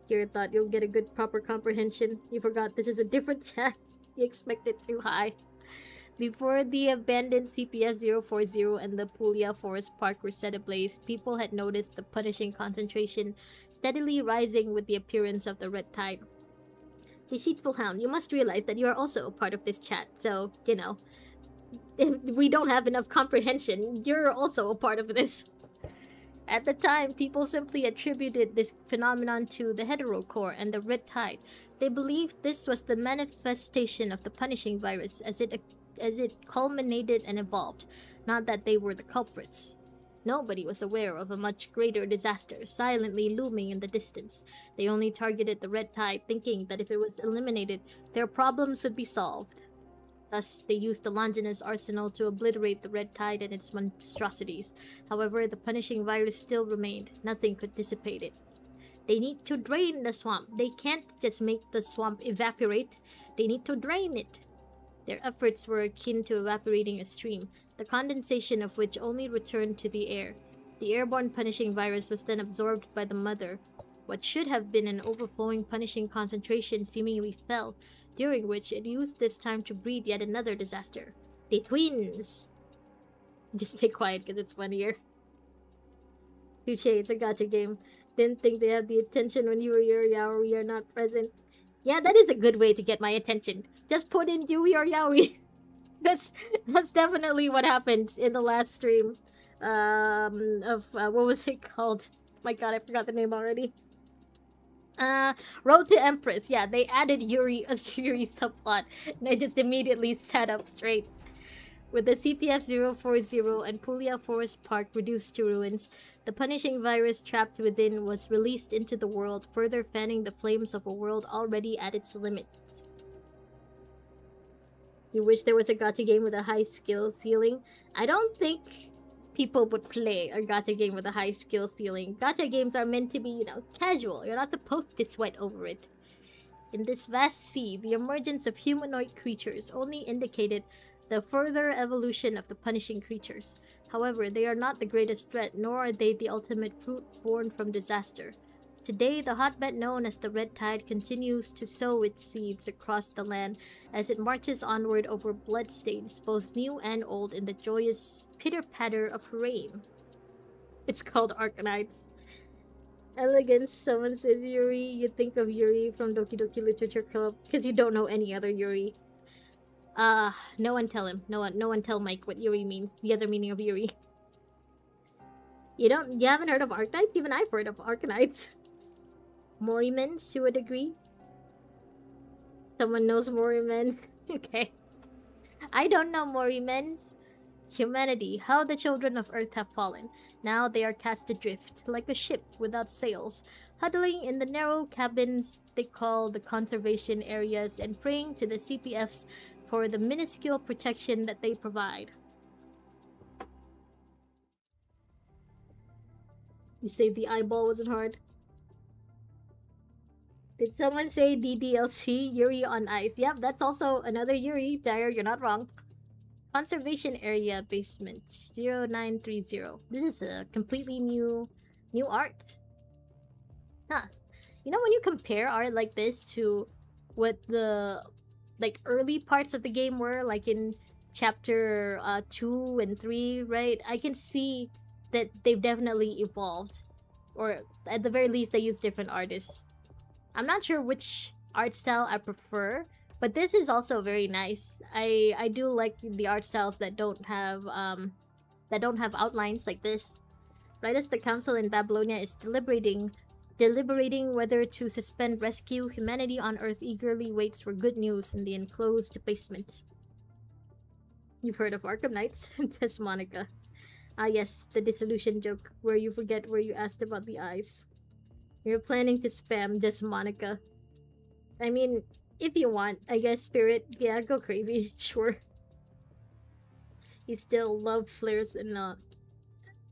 Here thought you'll get a good proper comprehension. You forgot this is a different chat. You expected too high. Before the abandoned CPF-040 and the Puglia Forest Park were set ablaze, people had noticed the punishing concentration steadily rising with the appearance of the red tide. Deceitful hound, you must realize that you are also a part of this chat, so, you know, if we don't have enough comprehension, you're also a part of this. At the time, people simply attributed this phenomenon to the heterocore and the red tide. They believed this was the manifestation of the punishing virus as it culminated and evolved, not that they were the culprits. Nobody was aware of a much greater disaster silently looming in the distance. They only targeted the red tide, thinking that if it was eliminated, their problems would be solved. Thus, they used the Longinus arsenal to obliterate the red tide and its monstrosities. However, the punishing virus still remained. Nothing could dissipate it. They need to drain the swamp. They can't just make the swamp evaporate. They need to drain it. Their efforts were akin to evaporating a stream, the condensation of which only returned to the air. The airborne punishing virus was then absorbed by the mother. What should have been an overflowing punishing concentration seemingly fell, during which it used this time to breed yet another disaster. The twins! Just stay quiet because it's funnier. Touche, it's a gacha game. Didn't think they had the attention when you or Yaoi are not present. Yeah, that is a good way to get my attention. Just put in Yui or Yaoi. That's definitely what happened in the last stream. What was it called? My god, I forgot the name already. Road to Empress. Yeah, they added Yuri as Yuri subplot, and I just immediately sat up straight. With the CPF-040 and Puglia Forest Park reduced to ruins, the punishing virus trapped within was released into the world, further fanning the flames of a world already at its limits. You wish there was a gacha game with a high skill ceiling? I don't think people would play a gacha game with a high skill ceiling. Gacha games are meant to be, you know, casual. You're not supposed to sweat over it. In this vast sea, the emergence of humanoid creatures only indicated the further evolution of the punishing creatures. However, they are not the greatest threat, nor are they the ultimate fruit born from disaster. Today, the hotbed known as the Red Tide continues to sow its seeds across the land as it marches onward over bloodstains, both new and old, in the joyous pitter-patter of rain. It's called Arcanites. Elegance, someone says Yuri. You think of Yuri from Doki Doki Literature Club because you don't know any other Yuri. No one tell him. No one tell Mike what Yuri means. The other meaning of Yuri. You haven't heard of Arcanites? Even I've heard of Arcanites. Morimens to a degree. Someone knows Morimens. Okay. I don't know Morimens. Humanity, how the children of Earth have fallen. Now they are cast adrift, like a ship without sails, huddling in the narrow cabins they call the conservation areas and praying to the CPFs for the minuscule protection that they provide. You say the eyeball wasn't hard? Did someone say DDLC? Yuri on Ice. Yep, that's also another Yuri. Dyer, you're not wrong. Conservation Area Basement 0930. This is a completely new art. Huh. You know, when you compare art like this to what the early parts of the game were, like in chapter 2 and 3, right? I can see that they've definitely evolved. Or at the very least, they use different artists. I'm not sure which art style I prefer, but this is also very nice. I do like the art styles that don't have outlines like this. Right as the council in Babylonia is deliberating whether to suspend rescue, humanity on Earth eagerly waits for good news in the enclosed basement. You've heard of Arkham Knights? Just Monica. Ah yes, the dissolution joke, where you forget where you asked about the eyes. You're planning to spam just Monica. I mean, if you want, I guess Spirit, yeah, go crazy, sure. He still love flares and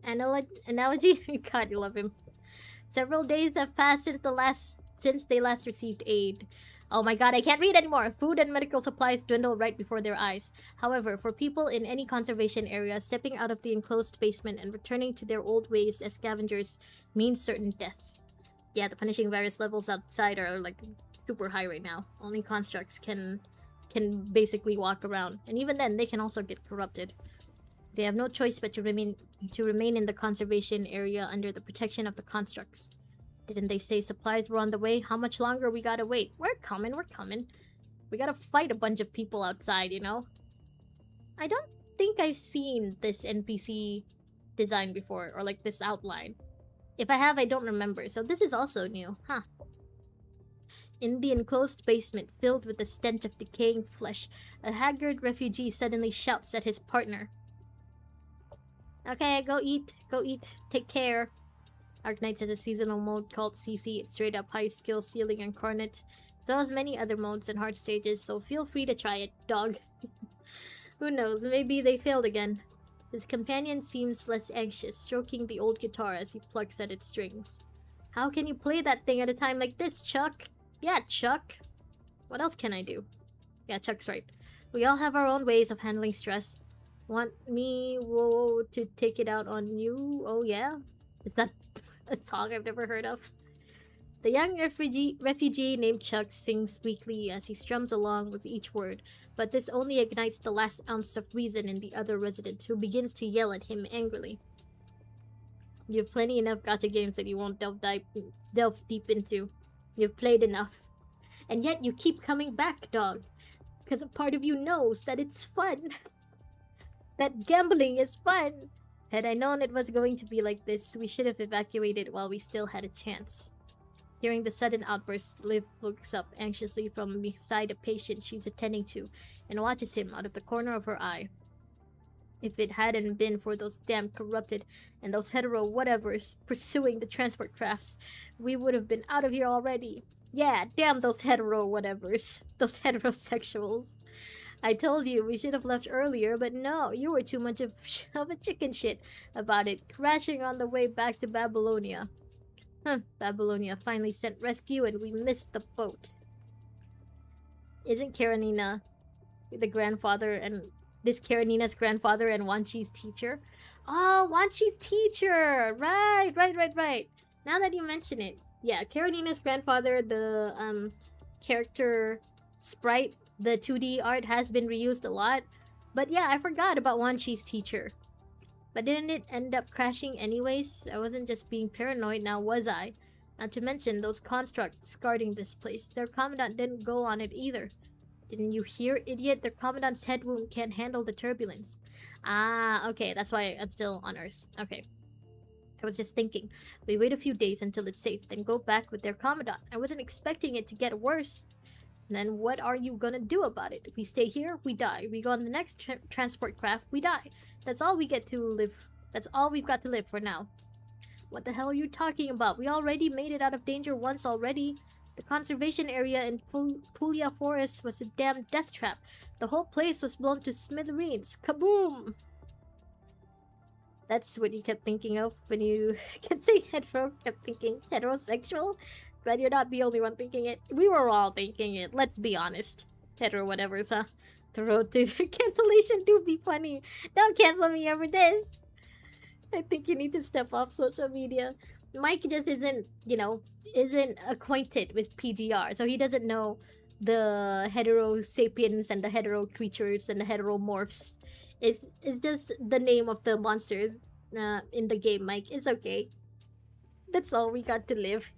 analogy? God, you love him. Several days have passed since they last received aid. Oh my god, I can't read anymore! Food and medical supplies dwindle right before their eyes. However, for people in any conservation area, stepping out of the enclosed basement and returning to their old ways as scavengers means certain death. Yeah, the punishing virus levels outside are like super high right now. Only constructs can basically walk around, and even then they can also get corrupted. They have no choice but to remain in the conservation area under the protection of the constructs. Didn't they say supplies were on the way? How much longer we gotta wait? We're coming, we're coming. We gotta fight a bunch of people outside, you know? I don't think I've seen this NPC design before, or like this outline. If I have, I don't remember, so this is also new, huh? In the enclosed basement, filled with the stench of decaying flesh, a haggard refugee suddenly shouts at his partner. Okay, go eat, take care. Arknights has a seasonal mode called CC. It's straight up high skill ceiling incarnate, as well as many other modes and hard stages, so feel free to try it, dog. Who knows, maybe they failed again. His companion seems less anxious, stroking the old guitar as he plucks at its strings. How can you play that thing at a time like this, Chuck? Yeah, Chuck. What else can I do? Yeah, Chuck's right. We all have our own ways of handling stress. Want me to take it out on you? Oh yeah? Is that a song I've never heard of? The young refugee named Chuck sings weakly as he strums along with each word, but this only ignites the last ounce of reason in the other resident, who begins to yell at him angrily. You have plenty enough gacha games that you won't delve deep into. You've played enough. And yet you keep coming back, dog. Because a part of you knows that it's fun. That gambling is fun. Had I known it was going to be like this, we should have evacuated while we still had a chance. Hearing the sudden outburst, Liv looks up anxiously from beside a patient she's attending to and watches him out of the corner of her eye. If it hadn't been for those damn corrupted and those hetero whatevers pursuing the transport crafts, we would have been out of here already. Yeah, damn those hetero whatevers. Those heterosexuals. I told you we should have left earlier, but no, you were too much of a chicken shit about it, crashing on the way back to Babylonia. Babylonia finally sent rescue and we missed the boat. Isn't Karenina the grandfather and this Karenina's grandfather and Wanchi's teacher? Oh, Wanchi's teacher! Right. Now that you mention it. Yeah, Karenina's grandfather, the character sprite, the 2D art has been reused a lot. But yeah, I forgot about Wanchi's teacher. But didn't it end up crashing anyways? I wasn't just being paranoid now, was I? Not to mention those constructs guarding this place. Their commandant didn't go on it either. Didn't you hear, idiot? Their commandant's head wound can't handle the turbulence. Ah, okay, that's why I'm still on Earth. Okay. I was just thinking, we wait a few days until it's safe, then go back with their commandant. I wasn't expecting it to get worse. Then what are you gonna do about it? We stay here, we die. We go on the next transport craft, we die. That's all we get to live. That's all we've got to live for now. What the hell are you talking about? We already made it out of danger once already. The conservation area in Puglia Forest was a damn death trap. The whole place was blown to smithereens. Kaboom! That's what you kept thinking of when you kept saying hetero, kept thinking heterosexual? Glad you're not the only one thinking it. We were all thinking it, let's be honest. Hetero whatevers, huh? The road to cancellation do be funny. Don't cancel me over this. I think you need to step off social media. Mike just isn't acquainted with PGR, so he doesn't know the hetero sapiens and the hetero creatures and the heteromorphs. It's just the name of the monsters in the game, Mike. It's okay. That's all we got to live.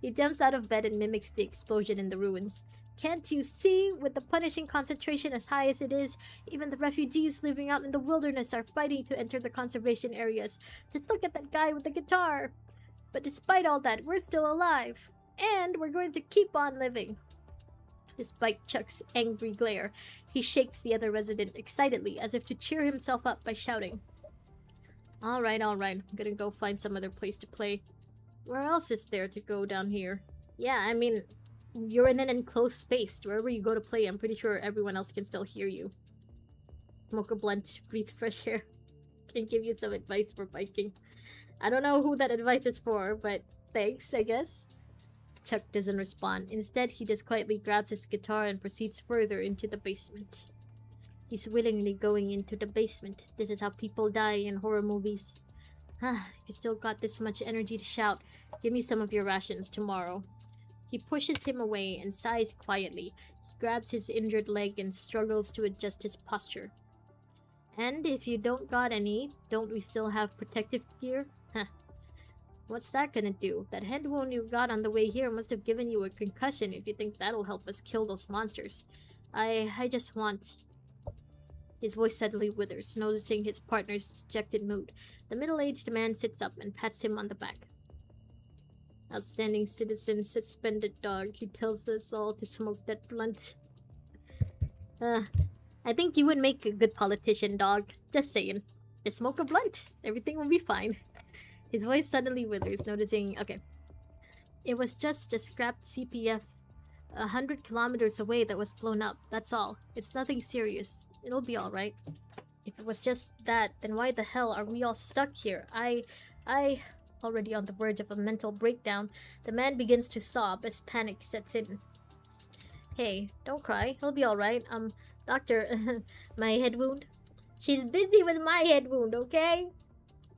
He jumps out of bed and mimics the explosion in the ruins. Can't you see? With the punishing concentration as high as it is, even the refugees living out in the wilderness are fighting to enter the conservation areas. Just look at that guy with the guitar. But despite all that, we're still alive. And we're going to keep on living. Despite Chuck's angry glare, he shakes the other resident excitedly as if to cheer himself up by shouting. Alright, alright. I'm gonna go find some other place to play. Where else is there to go down here? Yeah, I mean, you're in an enclosed space. Wherever you go to play, I'm pretty sure everyone else can still hear you. Smoke a blunt, breathe fresh air. Can give you some advice for biking. I don't know who that advice is for, but thanks, I guess. Chuck doesn't respond. Instead, he just quietly grabs his guitar and proceeds further into the basement. He's willingly going into the basement. This is how people die in horror movies. You still got this much energy to shout. Give me some of your rations tomorrow. He pushes him away and sighs quietly. He grabs his injured leg and struggles to adjust his posture. And if you don't got any, don't we still have protective gear? What's that gonna do? That head wound you got on the way here must have given you a concussion if you think that'll help us kill those monsters. I just want... His voice suddenly withers, noticing his partner's dejected mood. The middle-aged man sits up and pats him on the back. Outstanding citizen, suspended dog. He tells us all to smoke that blunt. I think you would make a good politician, dog. Just saying. Just smoke a blunt. Everything will be fine. His voice suddenly withers, noticing... Okay. It was just a scrapped CPF 100 kilometers away that was blown up. That's all. It's nothing serious. It'll be alright. If it was just that, then why the hell are we all stuck here? I... Already on the verge of a mental breakdown, the man begins to sob as panic sets in. Hey, don't cry. He'll be alright. Doctor, my head wound? She's busy with my head wound, okay?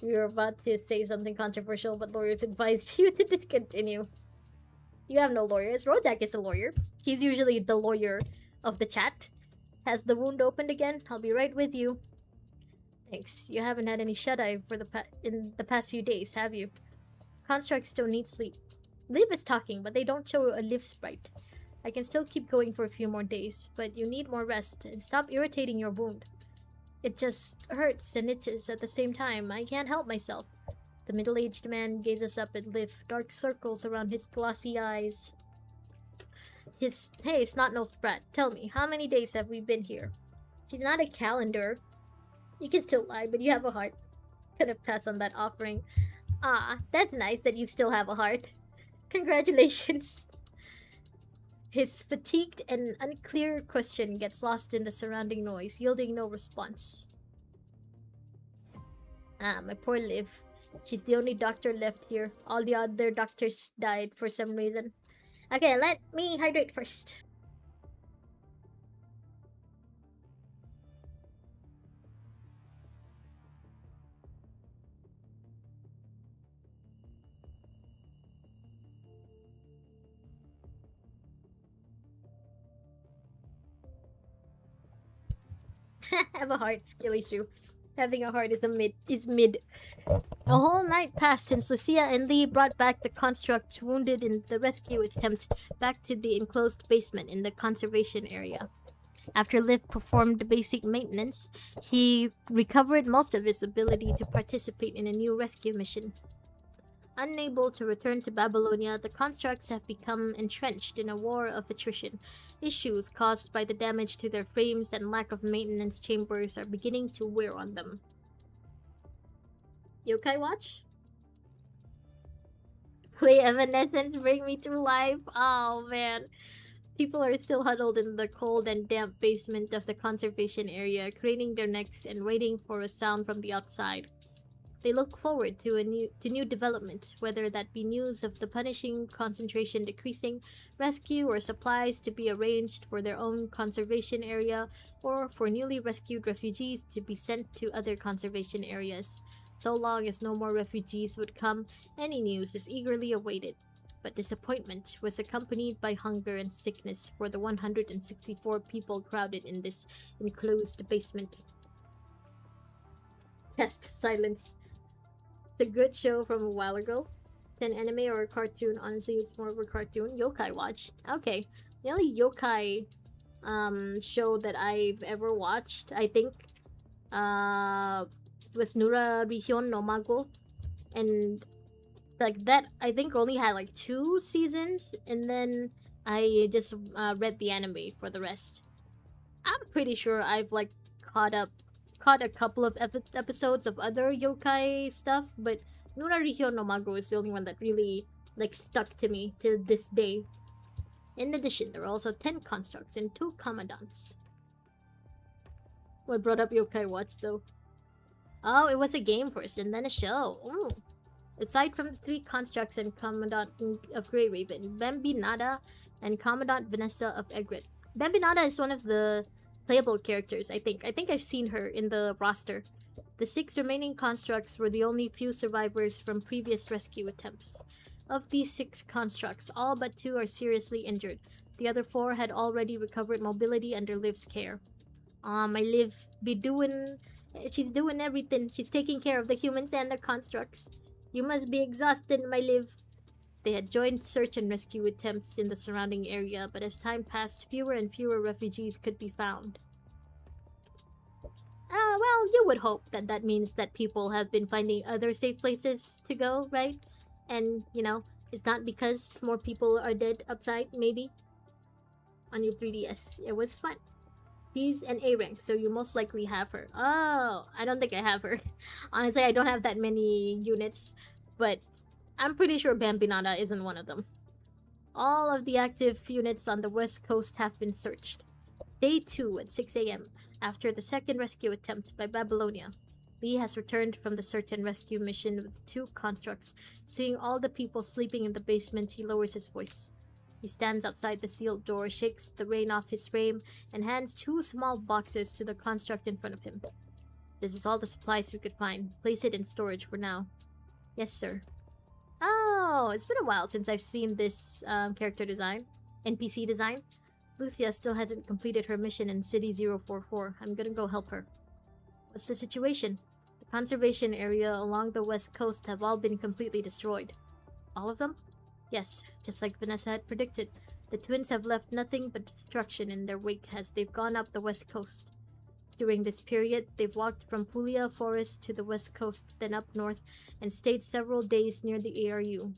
We were about to say something controversial, but lawyers advised you to discontinue. You have no lawyers. Rojak is a lawyer. He's usually the lawyer of the chat. Has the wound opened again? I'll be right with you. Thanks. You haven't had any shut-eye in the past few days, have you? Constructs don't need sleep. Liv is talking, but they don't show a Liv sprite. I can still keep going for a few more days, but you need more rest and stop irritating your wound. It just hurts and itches at the same time. I can't help myself. The middle-aged man gazes up at Liv, dark circles around his glossy eyes. Hey, snot-nosed brat, tell me, how many days have we been here? She's not a calendar. You can still lie, but you have a heart. Gonna pass on that offering. Ah, that's nice that you still have a heart. Congratulations. His fatigued and unclear question gets lost in the surrounding noise, yielding no response. Ah, my poor Liv. She's the only doctor left here. All the other doctors died for some reason. Okay, let me hydrate first. Have a heart, skill issue. Having a heart is mid. A whole night passed since Lucia and Lee brought back the construct wounded in the rescue attempt back to the enclosed basement in the conservation area. After Liv performed basic maintenance, he recovered most of his ability to participate in a new rescue mission. Unable to return to Babylonia, the constructs have become entrenched in a war of attrition. Issues caused by the damage to their frames and lack of maintenance chambers are beginning to wear on them. Yokai Watch? Play Evanescence, bring me to life. Oh man. People are still huddled in the cold and damp basement of the conservation area, craning their necks and waiting for a sound from the outside. They look forward to new development, whether that be news of the punishing concentration decreasing, rescue or supplies to be arranged for their own conservation area, or for newly rescued refugees to be sent to other conservation areas. So long as no more refugees would come, any news is eagerly awaited. But disappointment was accompanied by hunger and sickness for the 164 people crowded in this enclosed basement. Test silence. It's a good show from a while ago. It's an anime or a cartoon. Honestly, it's more of a cartoon. Yokai Watch. Okay. The only yokai show that I've ever watched, I think, was Nura Rihyon no Mago, and like that I think only had like 2 seasons, and then I just read the anime for the rest. I'm pretty sure I've like caught up, caught a couple of episodes of other yokai stuff, but Nura Rihyon no Mago is the only one that really like stuck to me to this day. In addition, there are also 10 constructs and 2 commandants. What brought up Yokai Watch though? Oh, it was a game first and then a show. Ooh. Aside from the 3 constructs and Commandant of Grey Raven, Bambi Nada and Commandant Vanessa of Egret. Bambi Nada is one of the playable characters, I think. I think I've seen her in the roster. The 6 remaining constructs were the only few survivors from previous rescue attempts. Of these 6 constructs, all but 2 are seriously injured. The other 4 had already recovered mobility under Liv's care. My Liv be doing... She's doing everything. She's taking care of the humans and the constructs. You must be exhausted, my Liv. They had joined search and rescue attempts in the surrounding area, but as time passed, fewer and fewer refugees could be found. Well, you would hope that that means that people have been finding other safe places to go, right? And, you know, it's not because more people are dead outside, maybe? On your 3DS. It was fun. She's an A rank, so you most likely have her. Oh, I don't think I have her. Honestly, I don't have that many units, but I'm pretty sure Bambinata isn't one of them. All of the active units on the west coast have been searched. Day 2 at 6 a.m. After the second rescue attempt by Babylonia, Lee has returned from the search and rescue mission with 2 constructs. Seeing all the people sleeping in the basement, he lowers his voice. He stands outside the sealed door, shakes the rain off his frame, and hands 2 small boxes to the construct in front of him. This is all the supplies we could find. Place it in storage for now. Yes, sir. Oh, it's been a while since I've seen this character design. NPC design. Lucia still hasn't completed her mission in City 044. I'm gonna go help her. What's the situation? The conservation area along the west coast have all been completely destroyed. All of them? Yes, just like Vanessa had predicted. The twins have left nothing but destruction in their wake as they've gone up the west coast. During this period, they've walked from Puglia Forest to the west coast, then up north, and stayed several days near the ARU.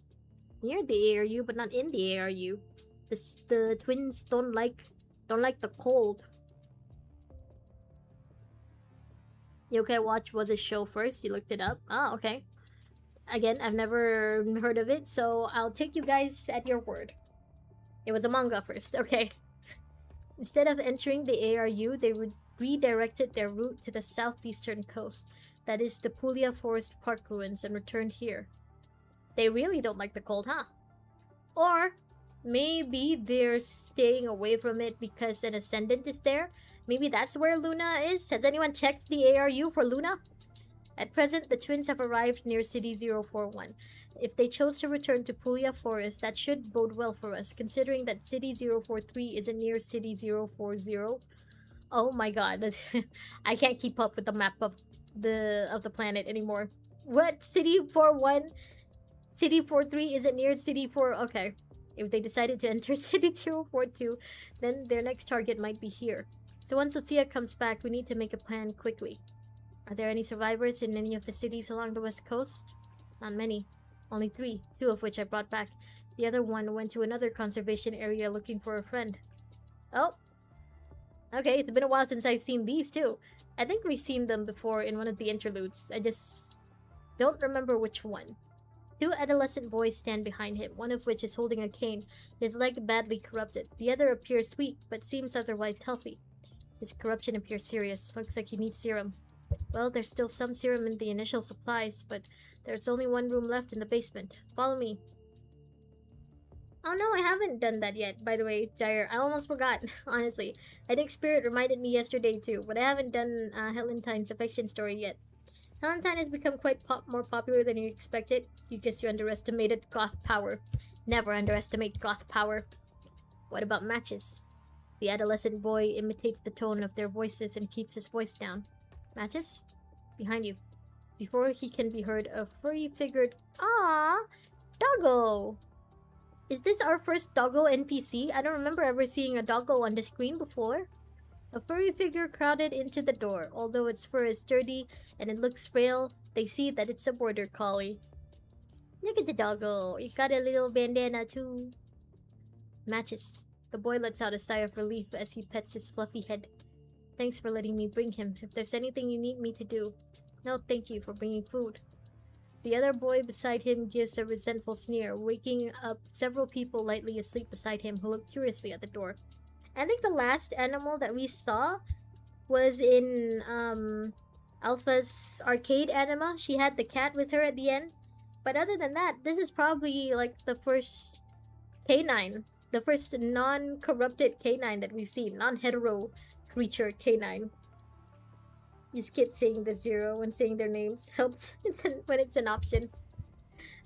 Near the ARU, but not in the ARU. The twins don't like the cold. Yokai Watch was a show first. You looked it up. Ah, okay. Again, I've never heard of it, so I'll take you guys at your word. It was a manga first, okay. Instead of entering the ARU, they redirected their route to the southeastern coast, that is the Puglia Forest Park ruins, and returned here. They really don't like the cold, huh? Or maybe they're staying away from it because an ascendant is there? Maybe that's where Luna is? Has anyone checked the ARU for Luna? At present, the twins have arrived near City 041. If they chose to return to Puglia Forest, that should bode well for us, considering that City 043 isn't near City 040. Oh my god, I can't keep up with the map of the planet anymore. What? City 41? City 43 isn't near City 4... Okay. If they decided to enter City 042, then their next target might be here. So once Sophia comes back, we need to make a plan quickly. Are there any survivors in any of the cities along the west coast? Not many. Only 3, 2 of which I brought back. The other one went to another conservation area looking for a friend. Oh! Okay, it's been a while since I've seen these too. I think we've seen them before in one of the interludes. I just don't remember which one. 2 adolescent boys stand behind him, one of which is holding a cane, his leg badly corrupted. The other appears weak, but seems otherwise healthy. His corruption appears serious. Looks like he needs serum. Well, there's still some serum in the initial supplies, but there's only one room left in the basement. Follow me. Oh no, I haven't done that yet, by the way, Jair. I almost forgot, honestly. I think Spirit reminded me yesterday too, but I haven't done Helentine's affection story yet. Helentine has become quite more popular than you expected. You guess you underestimated goth power. Never underestimate goth power. What about matches? The adolescent boy imitates the tone of their voices and keeps his voice down. Matches? Behind you. Before he can be heard, a furry-figured... Ah, Doggo! Is this our first doggo NPC? I don't remember ever seeing a doggo on the screen before. A furry figure crowded into the door. Although its fur is sturdy and it looks frail, they see that it's a border collie. Look at the doggo. You got a little bandana too. Matches. The boy lets out a sigh of relief as he pets his fluffy head. Thanks for letting me bring him. If there's anything you need me to do. No, thank you for bringing food. The other boy beside him gives a resentful sneer, waking up several people lightly asleep beside him who look curiously at the door. I think the last animal that we saw was in Alpha's arcade anima. She had the cat with her at the end. But other than that, this is probably like the first canine. The first non-corrupted canine that we've seen. Non-hetero creature canine. You skip saying the zero when saying their names. Helps when it's an option.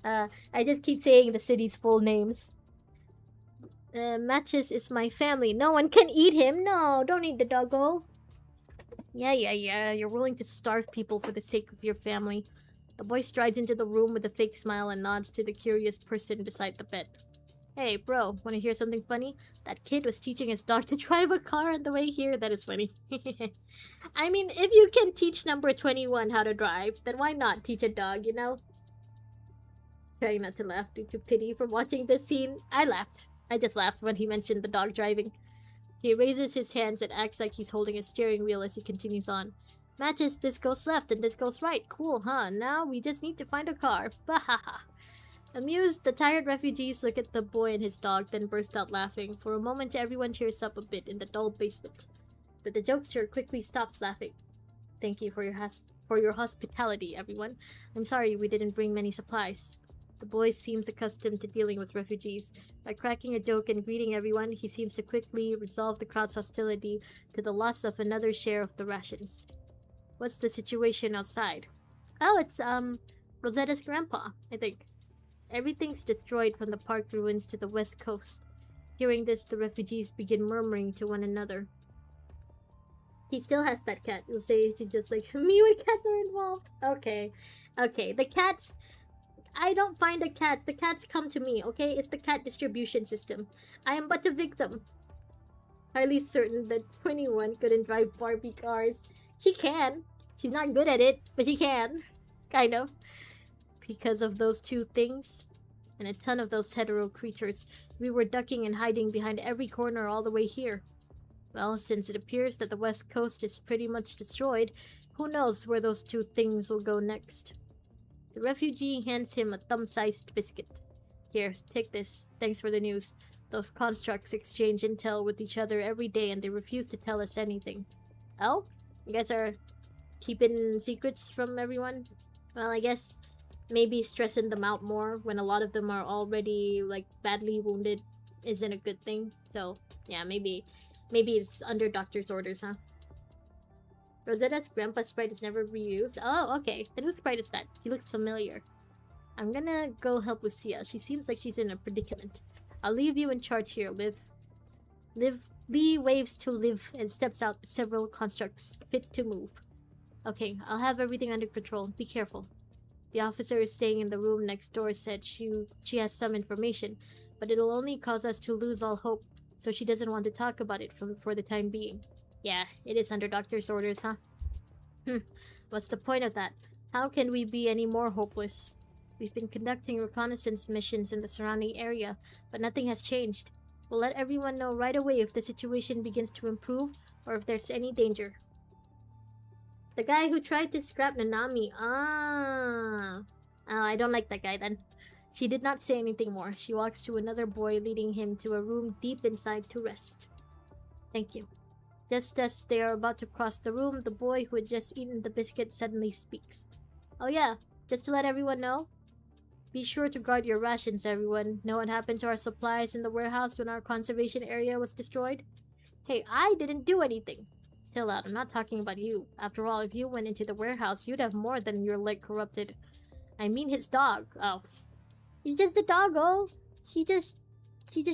I just keep saying the city's full names. Matches is my family. No one can eat him. No, don't eat the doggo. Yeah. You're willing to starve people for the sake of your family. The boy strides into the room with a fake smile and nods to the curious person beside the bed. Hey, bro, wanna hear something funny? That kid was teaching his dog to drive a car on the way here. That is funny. I mean, if you can teach number 21 how to drive, then why not teach a dog, you know? Trying not to laugh due to pity from watching this scene. I laughed. I just laughed when he mentioned the dog driving. He raises his hands and acts like he's holding a steering wheel as he continues on. Matches, this goes left and this goes right. Cool, huh? Now we just need to find a car. Bahaha. Amused, the tired refugees look at the boy and his dog, then burst out laughing. For a moment, everyone cheers up a bit in the dull basement. But the jokester quickly stops laughing. Thank you for your hospitality, everyone. I'm sorry we didn't bring many supplies. The boy seems accustomed to dealing with refugees. By cracking a joke and greeting everyone, he seems to quickly resolve the crowd's hostility to the loss of another share of the rations. What's the situation outside? Oh, it's, Rosetta's grandpa, I think. Everything's destroyed from the park ruins to the west coast. Hearing this, the refugees begin murmuring to one another. He still has that cat. You'll say he's just like, me and cats are involved. Okay. The cats... I don't find the cats. The cats come to me, okay? It's the cat distribution system. I am but a victim. Highly certain that 21 couldn't drive Barbie cars. She can. She's not good at it, but she can. Kind of. Because of those two things, and a ton of those hetero creatures, we were ducking and hiding behind every corner all the way here. Well, since it appears that the west coast is pretty much destroyed, who knows where those two things will go next. The refugee hands him a thumb-sized biscuit. Here, take this. Thanks for the news. Those constructs exchange intel with each other every day and they refuse to tell us anything. Oh? You guys are keeping secrets from everyone? Well, I guess maybe stressing them out more when a lot of them are already, like, badly wounded isn't a good thing. So, yeah, maybe it's under doctor's orders, huh? Rosetta's grandpa sprite is never reused. Oh, okay. Then whose sprite is that? He looks familiar. I'm gonna go help Lucia. She seems like she's in a predicament. I'll leave you in charge here, Liv. Lee waves to Liv and steps out several constructs fit to move. Okay, I'll have everything under control. Be careful. The officer staying in the room next door said she has some information, but it'll only cause us to lose all hope, so she doesn't want to talk about it for the time being. Yeah, it is under doctor's orders, huh? What's the point of that? How can we be any more hopeless? We've been conducting reconnaissance missions in the surrounding area, but nothing has changed. We'll let everyone know right away if the situation begins to improve or if there's any danger. The guy who tried to scrap Nanami. Oh, I don't like that guy then. She did not say anything more. She walks to another boy, leading him to a room deep inside to rest. Thank you. Just as they are about to cross the room, the boy who had just eaten the biscuit suddenly speaks. Oh yeah, just to let everyone know. Be sure to guard your rations, everyone. Know what happened to our supplies in the warehouse when our conservation area was destroyed? Hey, I didn't do anything. Chill out, I'm not talking about you. After all, if you went into the warehouse, you'd have more than your leg corrupted. I mean his dog. Oh. He's just a doggo. He just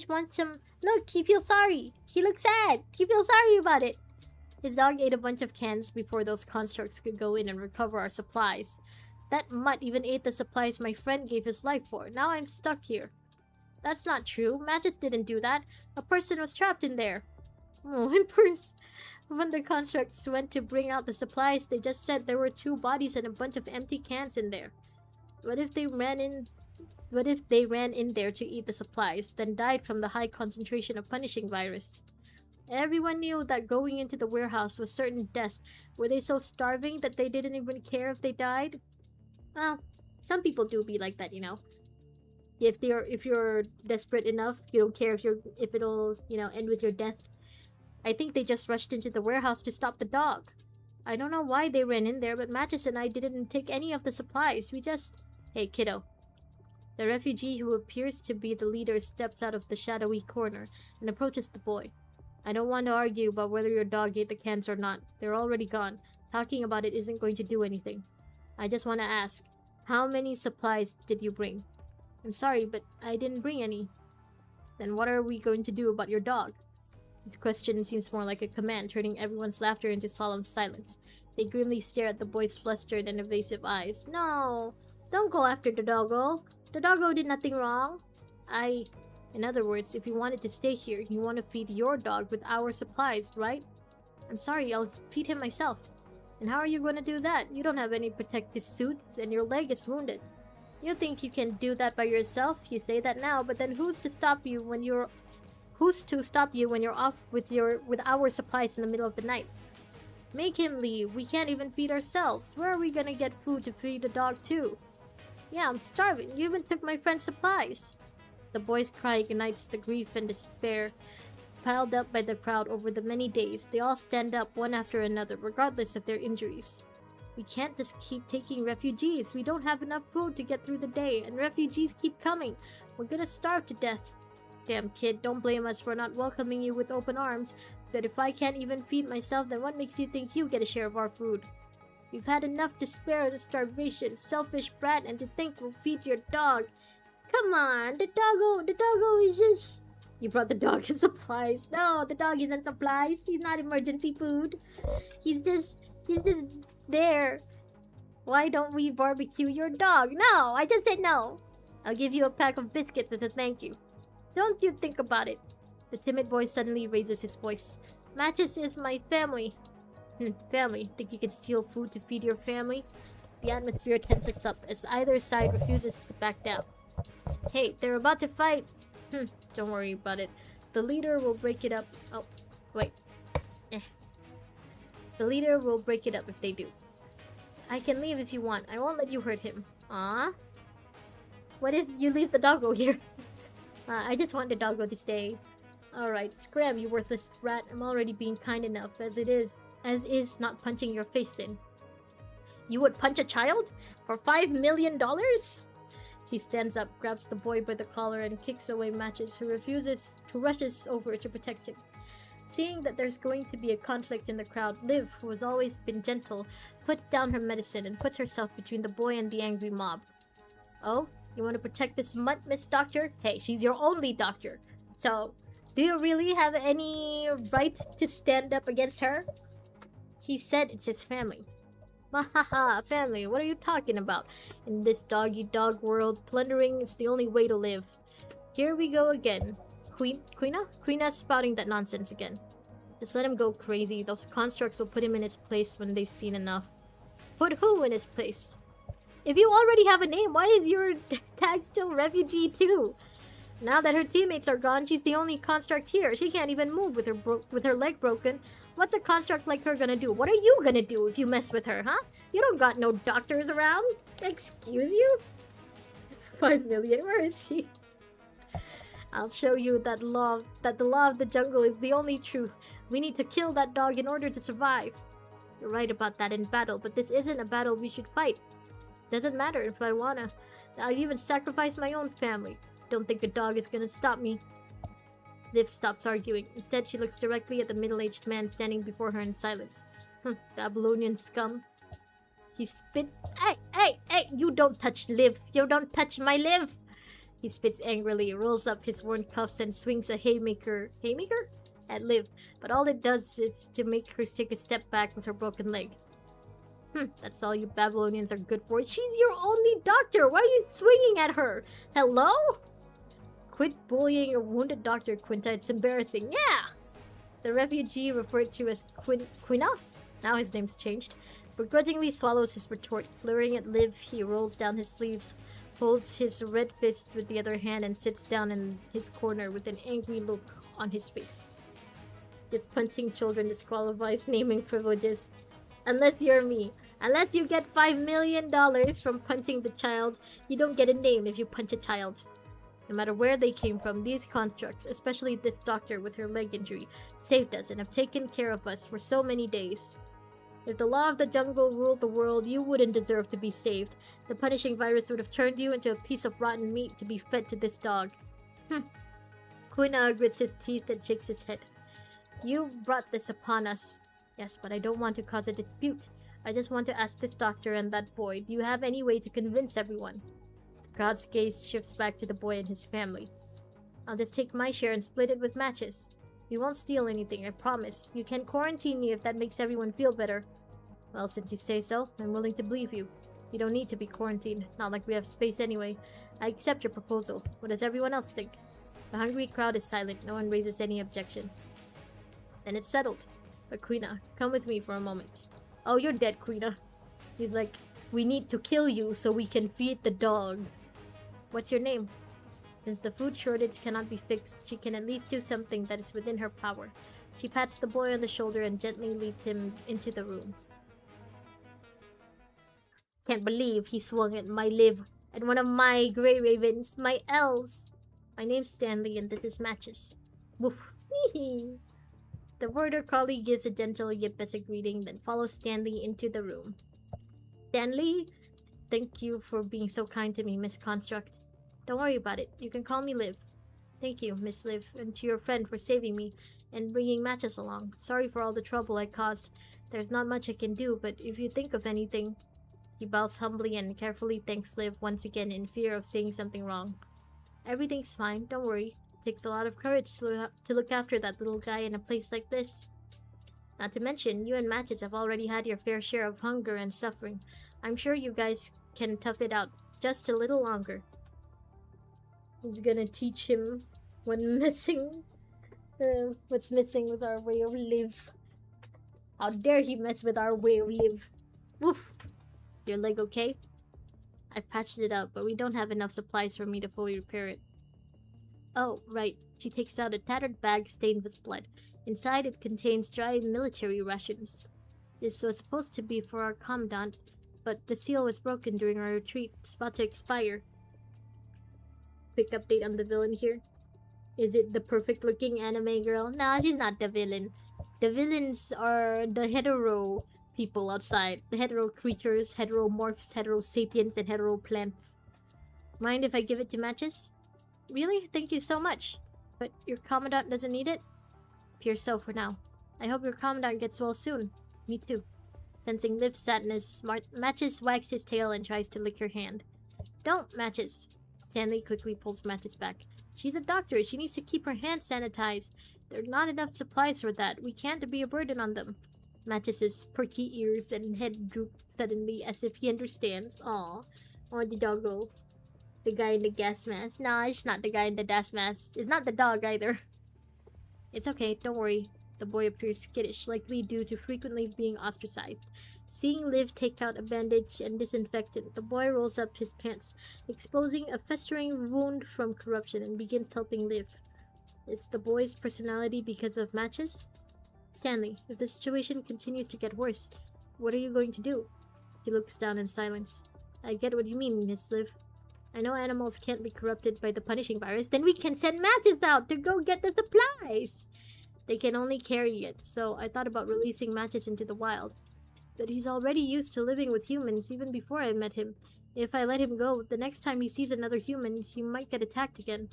wants some... Look, he feels sorry. He looks sad. He feels sorry about it. His dog ate a bunch of cans before those constructs could go in and recover our supplies. That mutt even ate the supplies my friend gave his life for. Now I'm stuck here. That's not true. Matches didn't do that. A person was trapped in there. Oh, whimpers. When the constructs went to bring out the supplies, they just said there were 2 bodies and a bunch of empty cans in there. What if they ran in What if they ran in there to eat the supplies, then died from the high concentration of punishing virus? Everyone knew that going into the warehouse was certain death. Were they so starving that they didn't even care if they died? Well, some people do be like that, you know. If you're desperate enough, you don't care if it'll, end with your death. I think they just rushed into the warehouse to stop the dog. I don't know why they ran in there, but Matches and I didn't take any of the supplies. We just... Hey, kiddo. The refugee who appears to be the leader steps out of the shadowy corner and approaches the boy. I don't want to argue about whether your dog ate the cans or not. They're already gone. Talking about it isn't going to do anything. I just want to ask, how many supplies did you bring? I'm sorry, but I didn't bring any. Then what are we going to do about your dog? His question seems more like a command, turning everyone's laughter into solemn silence. They grimly stare at the boy's flustered and evasive eyes. No, don't go after the doggo. The doggo did nothing wrong. In other words, if you wanted to stay here, you want to feed your dog with our supplies, right? I'm sorry, I'll feed him myself. And how are you going to do that? You don't have any protective suits, and your leg is wounded. You think you can do that by yourself? You say that now, but then who's to stop you when you're off with our supplies in the middle of the night? Make him leave. We can't even feed ourselves. Where are we gonna get food to feed the dog too? Yeah, I'm starving. You even took my friend's supplies. The boy's cry ignites the grief and despair piled up by the crowd over the many days. They all stand up one after another, regardless of their injuries. We can't just keep taking refugees. We don't have enough food to get through the day, and refugees keep coming. We're gonna starve to death. Damn kid, don't blame us for not welcoming you with open arms. But if I can't even feed myself, then what makes you think you get a share of our food? We've had enough to spare the starvation, selfish brat, and to think we'll feed your dog. Come on, the doggo is just... You brought the dog in supplies. No, the dog isn't supplies. He's not emergency food. He's just there. Why don't we barbecue your dog? No, I just said no. I'll give you a pack of biscuits as a thank you. Don't you think about it. The timid boy suddenly raises his voice. Matches is my family. Family? Think you can steal food to feed your family? The atmosphere tenses up as either side refuses to back down. Hey, they're about to fight. Don't worry about it. The leader will break it up. Oh, wait. The leader will break it up if they do. I can leave if you want. I won't let you hurt him. Ah? What if you leave the doggo here? I just want the doggo to stay. Alright, scram, you worthless brat. I'm already being kind enough as is not punching your face in. You would punch a child? For $5 million? He stands up, grabs the boy by the collar, and kicks away Matches, who rushes over to protect him. Seeing that there's going to be a conflict in the crowd, Liv, who has always been gentle, puts down her medicine and puts herself between the boy and the angry mob. Oh? You want to protect this mutt, Miss Doctor? Hey, she's your only doctor. So, do you really have any right to stand up against her? He said it's his family. Mahaha, family, what are you talking about? In this dog-eat-dog world, plundering is the only way to live. Here we go again. Quina? Quina's spouting that nonsense again. Just let him go crazy. Those constructs will put him in his place when they've seen enough. Put who in his place? If you already have a name, why is your tag still Refugee 2? Now that her teammates are gone, she's the only construct here. She can't even move with her leg broken. What's a construct like her gonna do? What are you gonna do if you mess with her, huh? You don't got no doctors around. Excuse you? 5 million, where is he? I'll show you that the law of the jungle is the only truth. We need to kill that dog in order to survive. You're right about that in battle, but this isn't a battle we should fight. Doesn't matter if I wanna. I'd even sacrifice my own family. Don't think a dog is gonna stop me. Liv stops arguing. Instead, she looks directly at the middle-aged man standing before her in silence. Babylonian scum. He spit. Hey! You don't touch Liv! You don't touch my Liv! He spits angrily, rolls up his worn cuffs, and swings a haymaker at Liv, but all it does is to make her take a step back with her broken leg. That's all you Babylonians are good for. She's your only doctor! Why are you swinging at her? Hello? Quit bullying a wounded doctor, Quinta. It's embarrassing. Yeah! The refugee, referred to as Quina, now his name's changed, begrudgingly swallows his retort. Glaring at Liv, he rolls down his sleeves, holds his red fist with the other hand, and sits down in his corner with an angry look on his face. Just punching children disqualifies naming privileges. Unless you're me. Unless you get $5 million from punching the child, you don't get a name if you punch a child. No matter where they came from, these constructs, especially this doctor with her leg injury, saved us and have taken care of us for so many days. If the law of the jungle ruled the world, you wouldn't deserve to be saved. The punishing virus would have turned you into a piece of rotten meat to be fed to this dog. Quina grits his teeth and shakes his head. You brought this upon us. Yes, but I don't want to cause a dispute. I just want to ask this doctor and that boy, do you have any way to convince everyone? The crowd's gaze shifts back to the boy and his family. I'll just take my share and split it with matches. We won't steal anything, I promise. You can quarantine me if that makes everyone feel better. Well, since you say so, I'm willing to believe you. You don't need to be quarantined, not like we have space anyway. I accept your proposal. What does everyone else think? The hungry crowd is silent, no one raises any objection. Then it's settled. But Quina, come with me for a moment. Oh, you're dead, Quina. He's like, we need to kill you so we can feed the dog. What's your name? Since the food shortage cannot be fixed, she can at least do something that is within her power. She pats the boy on the shoulder and gently leads him into the room. Can't believe he swung at my Liv, at one of my Grey Ravens, my elves. My name's Stanley and this is Matches. Woof. The border collie gives a gentle yip as a greeting, then follows Stanley into the room. Stanley? Thank you for being so kind to me, Miss Construct. Don't worry about it. You can call me Liv. Thank you, Miss Liv, and to your friend for saving me and bringing Matches along. Sorry for all the trouble I caused. There's not much I can do, but if you think of anything... He bows humbly and carefully thanks Liv once again in fear of saying something wrong. Everything's fine, don't worry. It takes a lot of courage to look after that little guy in a place like this. Not to mention, you and Matches have already had your fair share of hunger and suffering. I'm sure you guys can tough it out just a little longer. He's gonna teach him what's missing with our way of live. How dare he mess with our way of live. Woof! Your leg okay? I've patched it up, but we don't have enough supplies for me to fully repair it. Oh, right. She takes out a tattered bag stained with blood. Inside it contains dry military rations. This was supposed to be for our commandant, but the seal was broken during our retreat. It's about to expire. Quick update on the villain here. Is it the perfect-looking anime girl? Nah, she's not the villain. The villains are the hetero people outside. The hetero creatures, heteromorphs, heterosapiens, and hetero plants. Mind if I give it to Matches? Really? Thank you so much. But your commandant doesn't need it? Appears so for now. I hope your commandant gets well soon. Me too. Sensing Liv's sadness, Matches wags his tail and tries to lick her hand. Don't, Matches. Stanley quickly pulls Matches back. She's a doctor. She needs to keep her hands sanitized. There are not enough supplies for that. We can't be a burden on them. Matches' perky ears and head droop suddenly as if he understands. Aw. Or the doggo. The guy in the gas mask. Nah, it's not the guy in the gas mask. It's not the dog either. It's okay, don't worry. The boy appears skittish, likely due to frequently being ostracized. Seeing Liv take out a bandage and disinfectant, the boy rolls up his pants, exposing a festering wound from corruption, and begins helping Liv. It's the boy's personality because of Matches? Stanley, if the situation continues to get worse, what are you going to do? He looks down in silence. I get what you mean, Miss Liv. I know animals can't be corrupted by the punishing virus, then we can send Matches out to go get the supplies! They can only carry it, so I thought about releasing Matches into the wild. But he's already used to living with humans even before I met him. If I let him go, the next time he sees another human, he might get attacked again.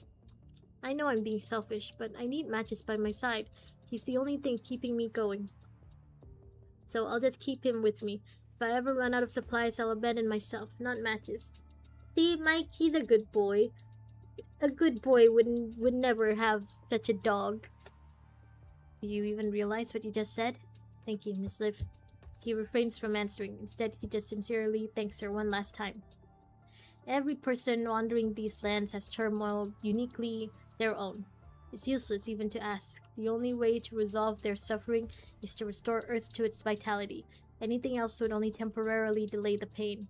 I know I'm being selfish, but I need Matches by my side. He's the only thing keeping me going. So I'll just keep him with me. If I ever run out of supplies, I'll abandon myself, not Matches. See, Mike, he's a good boy. A good boy would never have such a dog. Do you even realize what you just said? Thank you, Miss Liv. He refrains from answering. Instead, he just sincerely thanks her one last time. Every person wandering these lands has turmoil uniquely their own. It's useless even to ask. The only way to resolve their suffering is to restore Earth to its vitality. Anything else would only temporarily delay the pain.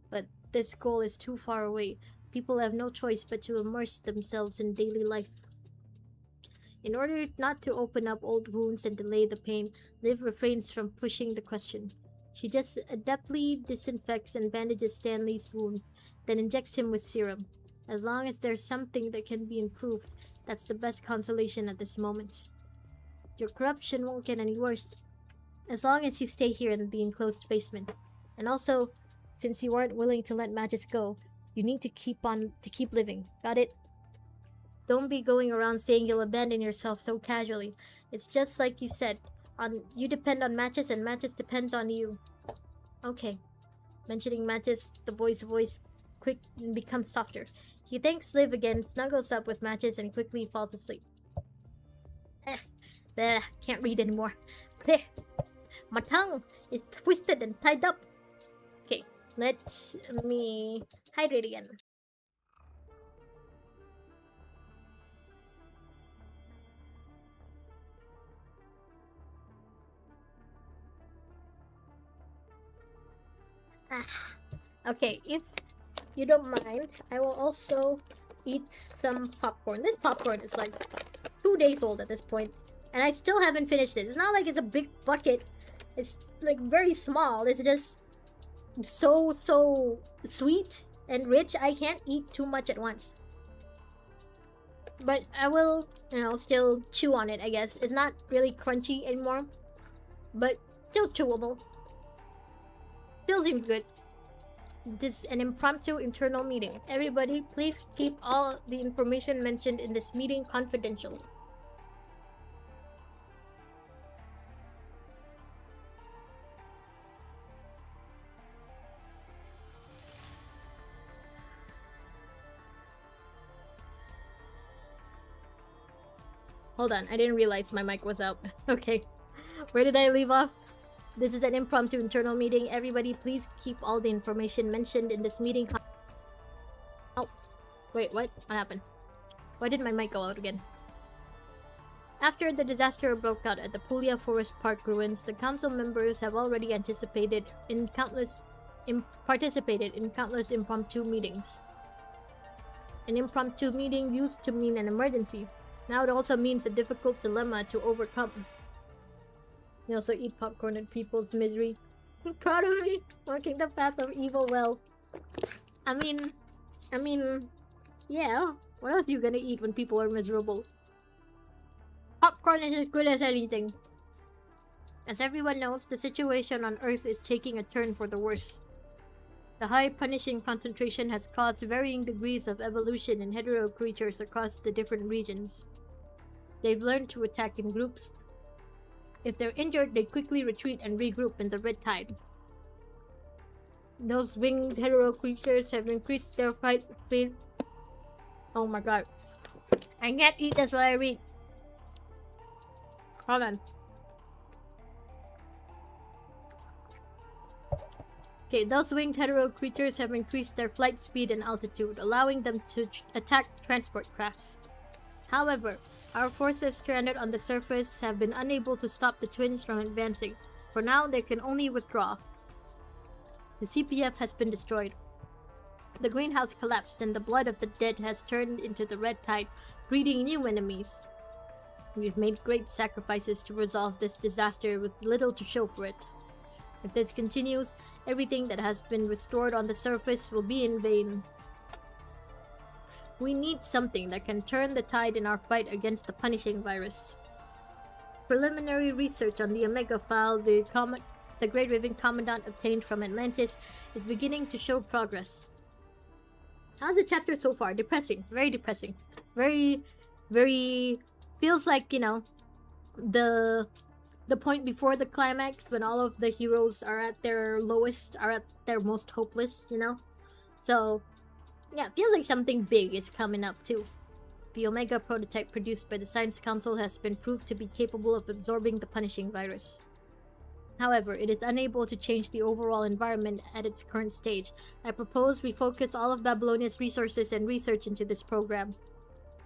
But this goal is too far away. People have no choice but to immerse themselves in daily life. In order not to open up old wounds and delay the pain, Liv refrains from pushing the question. She just adeptly disinfects and bandages Stanley's wound, then injects him with serum. As long as there's something that can be improved, that's the best consolation at this moment. Your corruption won't get any worse, as long as you stay here in the enclosed basement. And also, since you aren't willing to let Magus go, you need to keep living. Got it? Don't be going around saying you'll abandon yourself so casually. It's just like you said. You depend on Matches and Matches depends on you. Okay. Mentioning Matches, the boy's voice quick becomes softer. He thanks Liv again, snuggles up with Matches, and quickly falls asleep. Can't read anymore. My tongue is twisted and tied up. Okay, let me hydrate again. Okay, if you don't mind, I will also eat some popcorn. This popcorn is like 2 days old at this point, and I still haven't finished it. It's not like it's a big bucket. It's like very small. It's just so sweet and rich. I can't eat too much at once. But I will, still chew on it, I guess. It's not really crunchy anymore, but still chewable. Still seems good. This is an impromptu internal meeting. Everybody, please keep all the information mentioned in this meeting confidential. Hold on, I didn't realize my mic was out. Okay, where did I leave off? This is an impromptu internal meeting. Everybody, please keep all the information mentioned in this meeting. Oh, wait, what? What happened? Why did my mic go out again? After the disaster broke out at the Puglia Forest Park ruins, the council members have already participated in countless impromptu meetings. An impromptu meeting used to mean an emergency. Now it also means a difficult dilemma to overcome. You also eat popcorn at people's misery. I'm proud of me, walking the path of evil well. I mean, yeah. What else are you gonna eat when people are miserable? Popcorn is as good as anything. As everyone knows, the situation on Earth is taking a turn for the worse. The high punishing concentration has caused varying degrees of evolution in hetero creatures across the different regions. They've learned to attack in groups. If they're injured, they quickly retreat and regroup in the red tide. Those winged hetero creatures have increased their fight speed. Oh my god. I can't eat this while I read. Hold on. Okay, those winged hetero creatures have increased their flight speed and altitude, allowing them to attack transport crafts. However, our forces stranded on the surface have been unable to stop the twins from advancing. For now, they can only withdraw. The CPF has been destroyed. The greenhouse collapsed and the blood of the dead has turned into the red tide, breeding new enemies. We've made great sacrifices to resolve this disaster with little to show for it. If this continues, everything that has been restored on the surface will be in vain. We need something that can turn the tide in our fight against the punishing virus. Preliminary research on the Omega file the Great Raven Commandant obtained from Atlantis is beginning to show progress. How's the chapter so far? Depressing. Very depressing. Very feels like, the point before the climax when all of the heroes are at their lowest, are at their most hopeless, So, yeah, feels like something big is coming up too. The Omega prototype produced by the Science Council has been proved to be capable of absorbing the punishing virus. However, it is unable to change the overall environment at its current stage. I propose we focus all of Babylonia's resources and research into this program.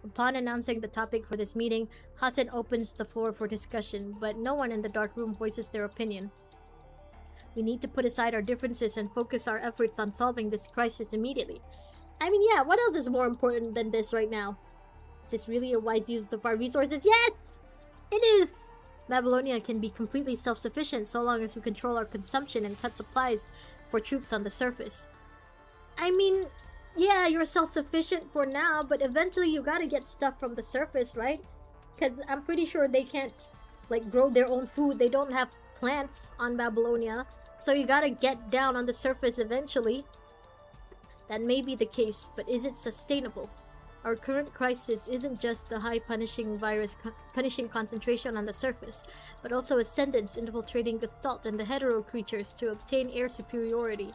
Upon announcing the topic for this meeting, Hassan opens the floor for discussion, but no one in the dark room voices their opinion. We need to put aside our differences and focus our efforts on solving this crisis immediately. I mean, yeah, what else is more important than this right now? Is this really a wise use of our resources? Yes! It is! Babylonia can be completely self-sufficient so long as we control our consumption and cut supplies for troops on the surface. I mean, yeah, you're self-sufficient for now, but eventually you gotta get stuff from the surface, right? Because I'm pretty sure they can't, like, grow their own food. They don't have plants on Babylonia. So you gotta get down on the surface eventually. That may be the case, but is it sustainable? Our current crisis isn't just the high punishing concentration on the surface, but also ascendants infiltrating Gestalt and the hetero creatures to obtain air superiority.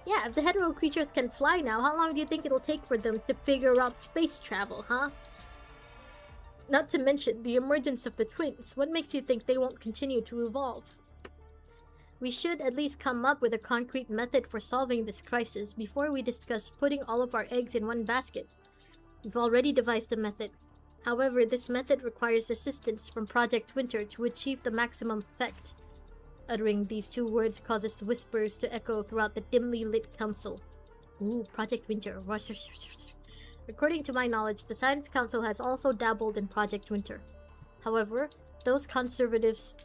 Yeah, if the hetero creatures can fly now, how long do you think it'll take for them to figure out space travel, huh? Not to mention the emergence of the twins. What makes you think they won't continue to evolve? We should at least come up with a concrete method for solving this crisis before we discuss putting all of our eggs in one basket. We've already devised a method. However, this method requires assistance from Project Winter to achieve the maximum effect. Uttering these two words causes whispers to echo throughout the dimly lit council. Ooh, Project Winter. According to my knowledge, the Science Council has also dabbled in Project Winter. However, those conservatives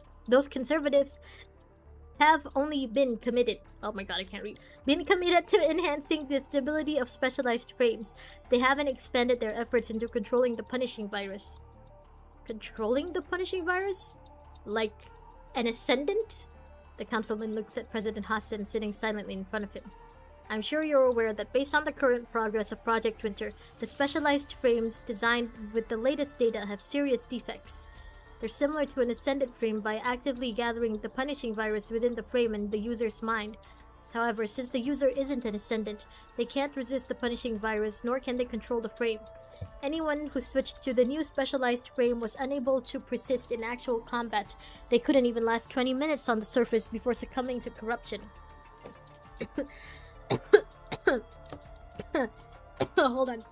have only been committed. Oh my god, I can't read. Been committed to enhancing the stability of specialized frames. They haven't expanded their efforts into controlling the punishing virus. Controlling the punishing virus? Like an ascendant? The councilman looks at President Hassan sitting silently in front of him. I'm sure you're aware that based on the current progress of Project Winter, the specialized frames designed with the latest data have serious defects. They're similar to an ascendant frame by actively gathering the punishing virus within the frame and the user's mind. However, since the user isn't an ascendant, they can't resist the punishing virus, nor can they control the frame. Anyone who switched to the new specialized frame was unable to persist in actual combat. They couldn't even last 20 minutes on the surface before succumbing to corruption. Hold on.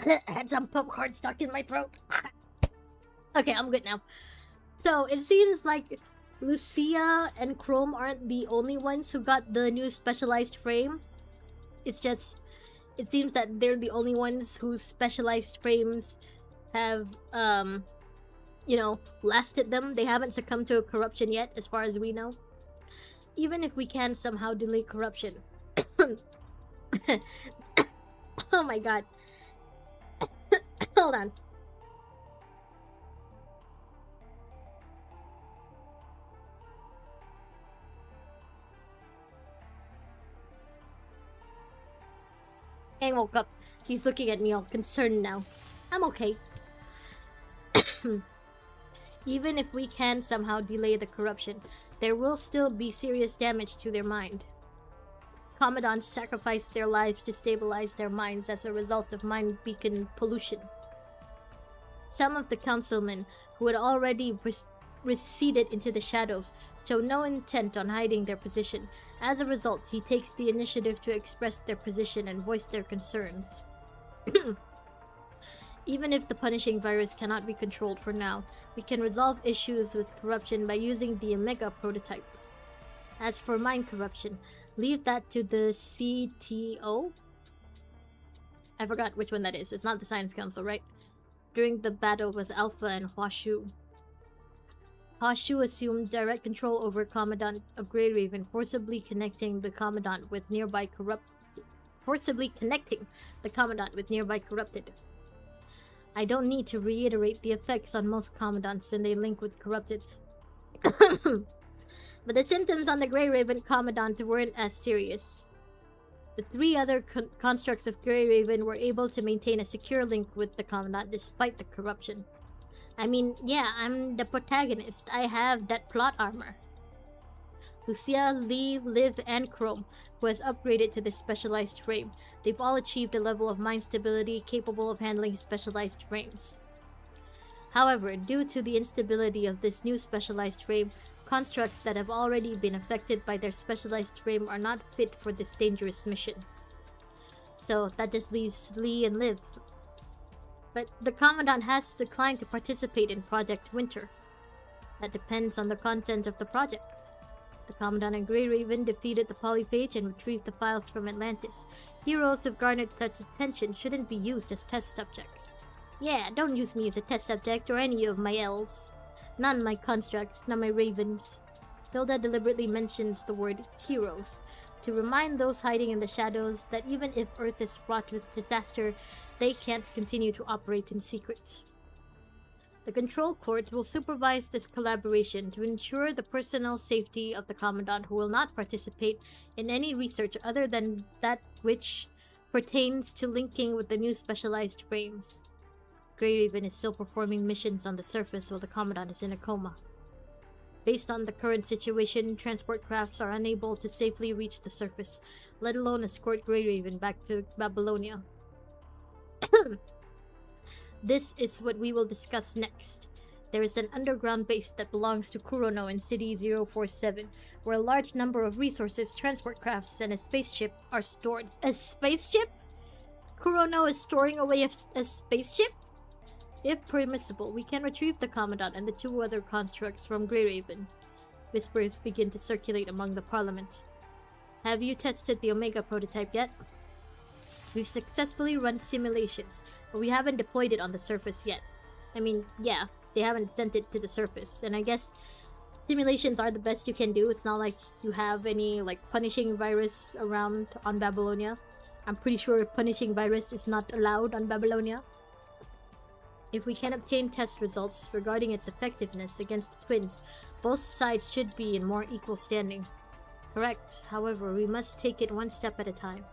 I had some popcorn stuck in my throat. Okay, I'm good now. So, it seems like Lucia and Chrome aren't the only ones who got the new specialized frame. It's just, it seems that they're the only ones whose specialized frames have, lasted them. They haven't succumbed to corruption yet, as far as we know. Even if we can somehow delay corruption. Oh my god. Hold on. Aang woke up. He's looking at me all concerned now. I'm okay. Even if we can somehow delay the corruption, there will still be serious damage to their mind. Commandants sacrificed their lives to stabilize their minds as a result of mind beacon pollution. Some of the councilmen, who had already receded into the shadows, show no intent on hiding their position. As a result, he takes the initiative to express their position and voice their concerns. Even if the punishing virus cannot be controlled for now, we can resolve issues with corruption by using the Omega prototype. As for mind corruption, leave that to the CTO? I forgot which one that is. It's not the Science Council, right? During the battle with Alpha and Huashu. Huashu assumed direct control over Commandant of Grey Raven, forcibly connecting the Commandant with nearby corrupted. I don't need to reiterate the effects on most Commandants when they link with corrupted. But the symptoms on the Grey Raven Commandant weren't as serious. The three other constructs of Grey Raven were able to maintain a secure link with the Commandant despite the corruption. I mean, yeah, I'm the protagonist. I have that plot armor. Lucia, Lee, Liv, and Chrome, who has upgraded to this specialized frame. They've all achieved a level of mind stability capable of handling specialized frames. However, due to the instability of this new specialized frame, constructs that have already been affected by their specialized frame are not fit for this dangerous mission. So that just leaves Lee and Liv. But the Commandant has declined to participate in Project Winter. That depends on the content of the project. The Commandant and Grey Raven defeated the Polyphage and retrieved the files from Atlantis. Heroes who've garnered such attention shouldn't be used as test subjects. Yeah, don't use me as a test subject or any of my L's. None my constructs, none my ravens. Hilda deliberately mentions the word heroes to remind those hiding in the shadows that even if Earth is fraught with disaster, they can't continue to operate in secret. The Control Court will supervise this collaboration to ensure the personal safety of the Commandant, who will not participate in any research other than that which pertains to linking with the new specialized frames. Grey Raven is still performing missions on the surface while the Commandant is in a coma. Based on the current situation, transport crafts are unable to safely reach the surface, let alone escort Grey Raven back to Babylonia. This is what we will discuss next. There is an underground base that belongs to Kurono in City 047, where a large number of resources, transport crafts, and a spaceship are stored. A spaceship? Kurono is storing away a spaceship? If permissible, we can retrieve the Commandant and the two other constructs from Grey Raven. Whispers begin to circulate among the Parliament. Have you tested the Omega prototype yet? We've successfully run simulations, but we haven't deployed it on the surface yet. I mean, yeah, they haven't sent it to the surface, and I guess simulations are the best you can do. It's not like you have any, like, punishing virus around on Babylonia. I'm pretty sure punishing virus is not allowed on Babylonia. If we can obtain test results regarding its effectiveness against the twins, both sides should be in more equal standing. Correct. However, we must take it one step at a time.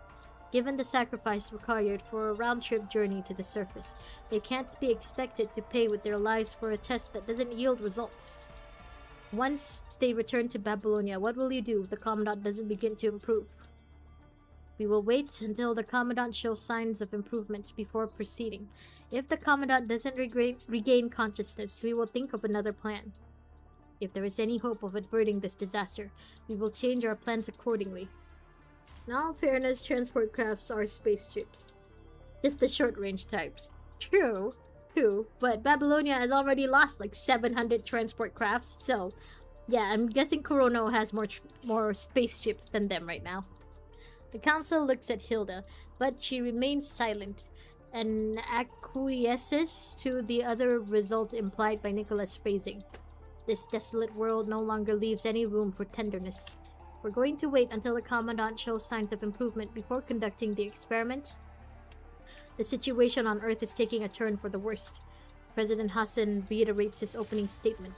Given the sacrifice required for a round-trip journey to the surface, they can't be expected to pay with their lives for a test that doesn't yield results. Once they return to Babylonia, what will you do if the Commandant doesn't begin to improve? We will wait until the Commandant shows signs of improvement before proceeding. If the Commandant doesn't regain consciousness, we will think of another plan. If there is any hope of averting this disaster, we will change our plans accordingly. In all fairness, transport crafts are spaceships. Just the short-range types. True, but Babylonia has already lost like 700 transport crafts, so yeah, I'm guessing Kurono has more spaceships than them right now. The council looks at Hilda, but she remains silent and acquiesces to the other result implied by Nicholas' phrasing. This desolate world no longer leaves any room for tenderness. We're going to wait until the Commandant shows signs of improvement before conducting the experiment. The situation on Earth is taking a turn for the worst. President Hassan reiterates his opening statement.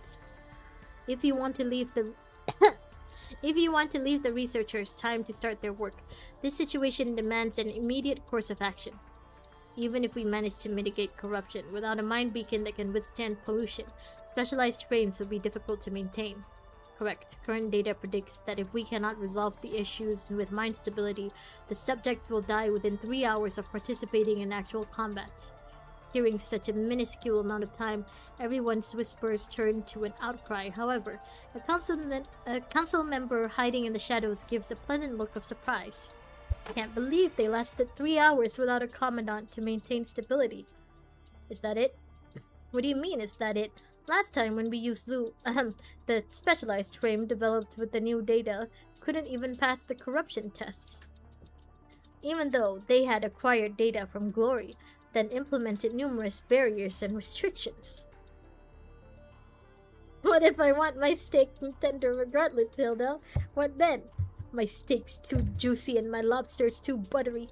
If you want to leave the researchers time to start their work, this situation demands an immediate course of action. Even if we manage to mitigate corruption, without a mind beacon that can withstand pollution, specialized frames will be difficult to maintain. Correct. Current data predicts that if we cannot resolve the issues with mind stability, the subject will die within 3 hours of participating in actual combat. Hearing such a minuscule amount of time, everyone's whispers turn to an outcry. However, a council member hiding in the shadows gives a pleasant look of surprise. Can't believe they lasted 3 hours without a Commandant to maintain stability. Is that it? What do you mean, is that it? Last time when we used the specialized frame developed with the new data couldn't even pass the corruption tests. Even though they had acquired data from Glory, then implemented numerous barriers and restrictions. What if I want my steak tender regardless, Hilda? What then? My steak's too juicy and my lobster's too buttery.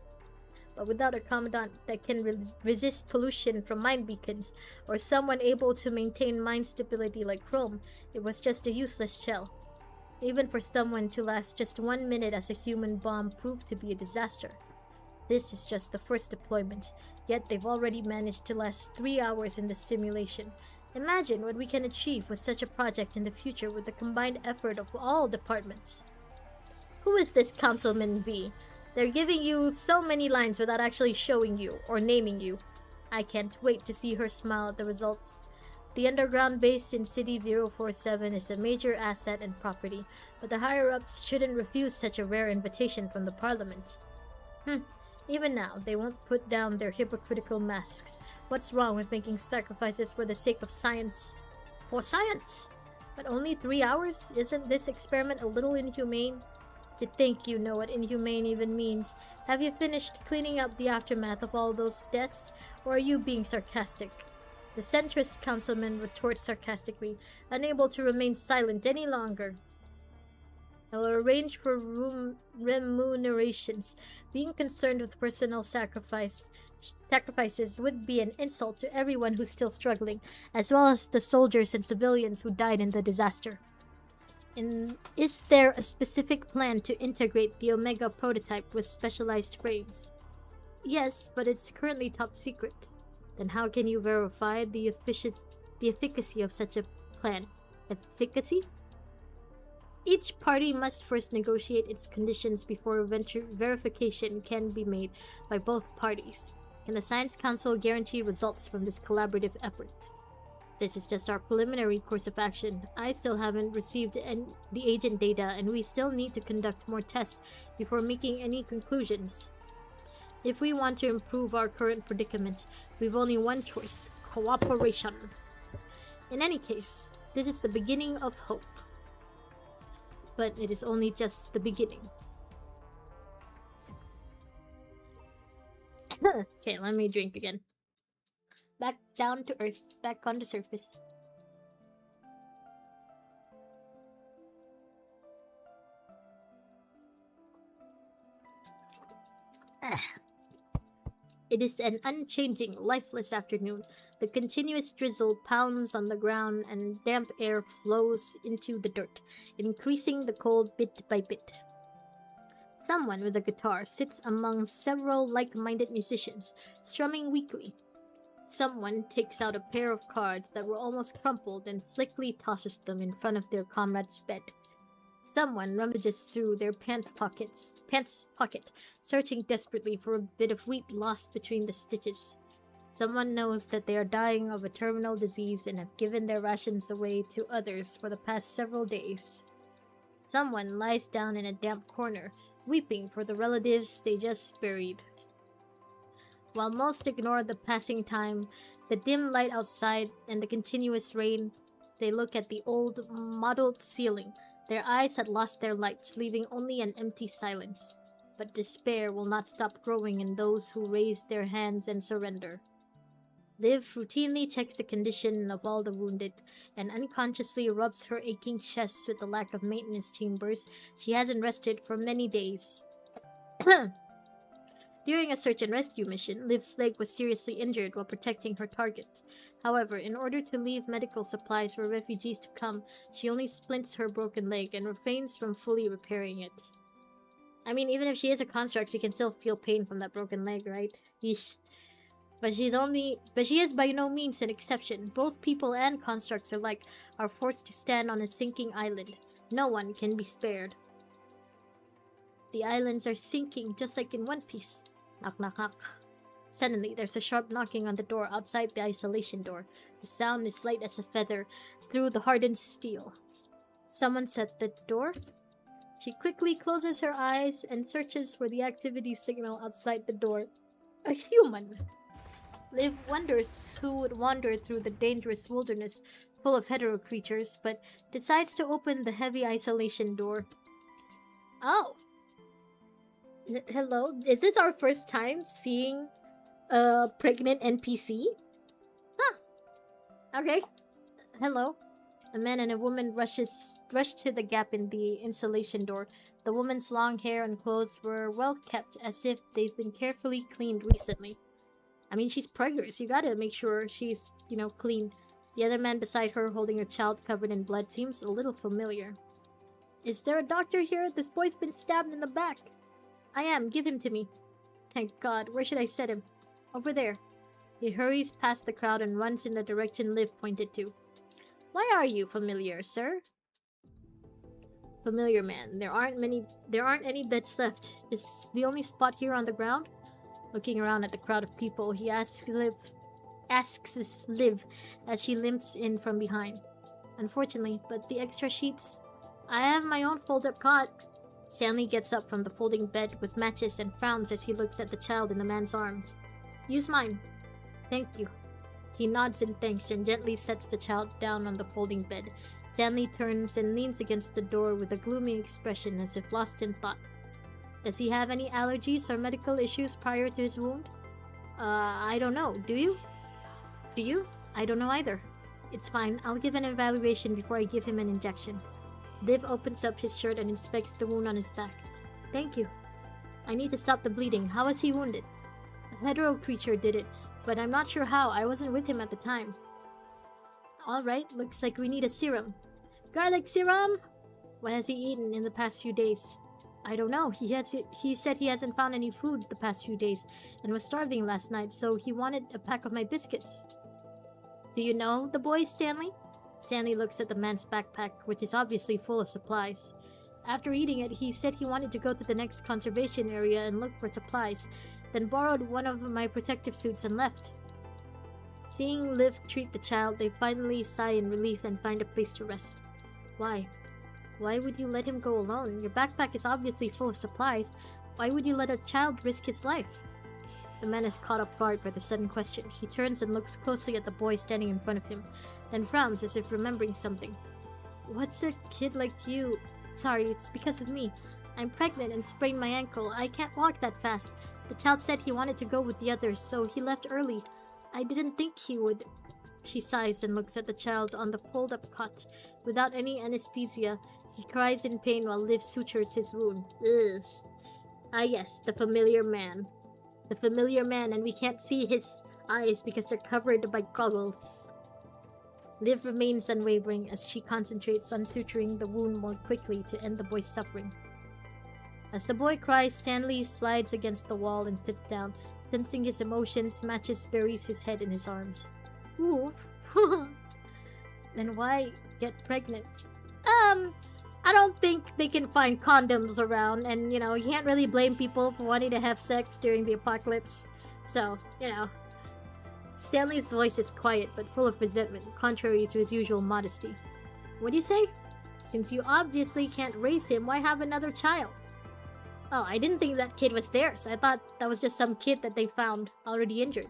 But without a Commandant that can resist pollution from mind beacons, or someone able to maintain mind stability like Chrome, it was just a useless shell. Even for someone to last just 1 minute as a human bomb proved to be a disaster. This is just the first deployment, yet they've already managed to last 3 hours in this simulation. Imagine what we can achieve with such a project in the future with the combined effort of all departments. Who is this Councilman B? They're giving you so many lines without actually showing you or naming you. I can't wait to see her smile at the results. The underground base in City 047 is a major asset and property, but the higher-ups shouldn't refuse such a rare invitation from the Parliament. Even now, they won't put down their hypocritical masks. What's wrong with making sacrifices for the sake of science? For science! But only 3 hours? Isn't this experiment a little inhumane? To think you know what inhumane even means. Have you finished cleaning up the aftermath of all those deaths, or are you being sarcastic? The centrist councilman retorts sarcastically, unable to remain silent any longer. I will arrange for remunerations. Being concerned with personal sacrifices would be an insult to everyone who's still struggling, as well as the soldiers and civilians who died in the disaster. Is there a specific plan to integrate the Omega prototype with specialized frames? Yes, but it's currently top secret. Then how can you verify the efficacy of such a plan? Efficacy? Each party must first negotiate its conditions before verification can be made by both parties. Can the Science Council guarantee results from this collaborative effort? This is just our preliminary course of action. I still haven't received the agent data, and we still need to conduct more tests before making any conclusions. If we want to improve our current predicament, we've only one choice: cooperation. In any case, this is the beginning of hope. But it is only just the beginning. Okay, let me drink again. Back down to earth, back on the surface. It is an unchanging, lifeless afternoon. The continuous drizzle pounds on the ground and damp air flows into the dirt, increasing the cold bit by bit. Someone with a guitar sits among several like-minded musicians, strumming weakly. Someone takes out a pair of cards that were almost crumpled and slickly tosses them in front of their comrade's bed. Someone rummages through their pants pocket, searching desperately for a bit of wheat lost between the stitches. Someone knows that they are dying of a terminal disease and have given their rations away to others for the past several days. Someone lies down in a damp corner, weeping for the relatives they just buried. While most ignore the passing time, the dim light outside, and the continuous rain, they look at the old, mottled ceiling. Their eyes had lost their light, leaving only an empty silence. But despair will not stop growing in those who raise their hands and surrender. Liv routinely checks the condition of all the wounded, and unconsciously rubs her aching chest with the lack of maintenance chambers. She hasn't rested for many days. During a search and rescue mission, Liv's leg was seriously injured while protecting her target. However, in order to leave medical supplies for refugees to come, she only splints her broken leg and refrains from fully repairing it. I mean, even if she is a construct, she can still feel pain from that broken leg, right? Yeesh. But she is by no means an exception. Both people and constructs alike are forced to stand on a sinking island. No one can be spared. The islands are sinking just like in One Piece. Knock, knock, knock. Suddenly, there's a sharp knocking on the door outside the isolation door. The sound is light as a feather through the hardened steel. Someone's at the door? She quickly closes her eyes and searches for the activity signal outside the door. A human! Liv wonders who would wander through the dangerous wilderness full of hetero creatures, but decides to open the heavy isolation door. Oh! Hello? Is this our first time seeing a pregnant NPC? Huh. Okay. Hello. A man and a woman rush to the gap in the insulation door. The woman's long hair and clothes were well kept, as if they've been carefully cleaned recently. I mean, she's preggers. You gotta make sure she's, clean. The other man beside her, holding a child covered in blood, seems a little familiar. Is there a doctor here? This boy's been stabbed in the back. I am. Give him to me. Thank God. Where should I set him? Over there. He hurries past the crowd and runs in the direction Liv pointed to. Why are you familiar, sir? Familiar man. There aren't any beds left. Is the only spot here on the ground? Looking around at the crowd of people, he asks Liv as she limps in from behind. Unfortunately, but the extra sheets... I have my own fold-up cot. Stanley gets up from the folding bed with matches and frowns as he looks at the child in the man's arms. Use mine. Thank you. He nods in thanks and gently sets the child down on the folding bed. Stanley turns and leans against the door with a gloomy expression as if lost in thought. Does he have any allergies or medical issues prior to his wound? I don't know. Do you? Do you? I don't know either. It's fine. I'll give an evaluation before I give him an injection. Liv opens up his shirt and inspects the wound on his back. Thank you. I need to stop the bleeding. How was he wounded? A hetero creature did it, but I'm not sure how. I wasn't with him at the time. Alright, looks like we need a serum. Garlic serum! What has he eaten in the past few days? I don't know. He said he hasn't found any food the past few days and was starving last night, so he wanted a pack of my biscuits. Do you know the boy, Stanley? Stanley looks at the man's backpack, which is obviously full of supplies. After eating it, he said he wanted to go to the next conservation area and look for supplies, then borrowed one of my protective suits and left. Seeing Liv treat the child, they finally sigh in relief and find a place to rest. Why? Why would you let him go alone? Your backpack is obviously full of supplies. Why would you let a child risk his life? The man is caught off guard by the sudden question. He turns and looks closely at the boy standing in front of him, then frowns as if remembering something. What's a kid like you? Sorry, it's because of me. I'm pregnant and sprained my ankle. I can't walk that fast. The child said he wanted to go with the others, so he left early. I didn't think he would. She sighs and looks at the child on the fold-up cot. Without any anesthesia, he cries in pain while Liv sutures his wound. Ugh. Ah yes, the familiar man. The familiar man, and we can't see his eyes because they're covered by goggles. Liv remains unwavering as she concentrates on suturing the wound more quickly to end the boy's suffering. As the boy cries, Stanley slides against the wall and sits down. Sensing his emotions, Matches buries his head in his arms. Ooh. Then why get pregnant? I don't think they can find condoms around, and, you know, you can't really blame people for wanting to have sex during the apocalypse. So, you know. Stanley's voice is quiet but full of resentment, contrary to his usual modesty. What do you say? Since you obviously can't raise him, why have another child? Oh, I didn't think that kid was theirs. I thought that was just some kid that they found, already injured.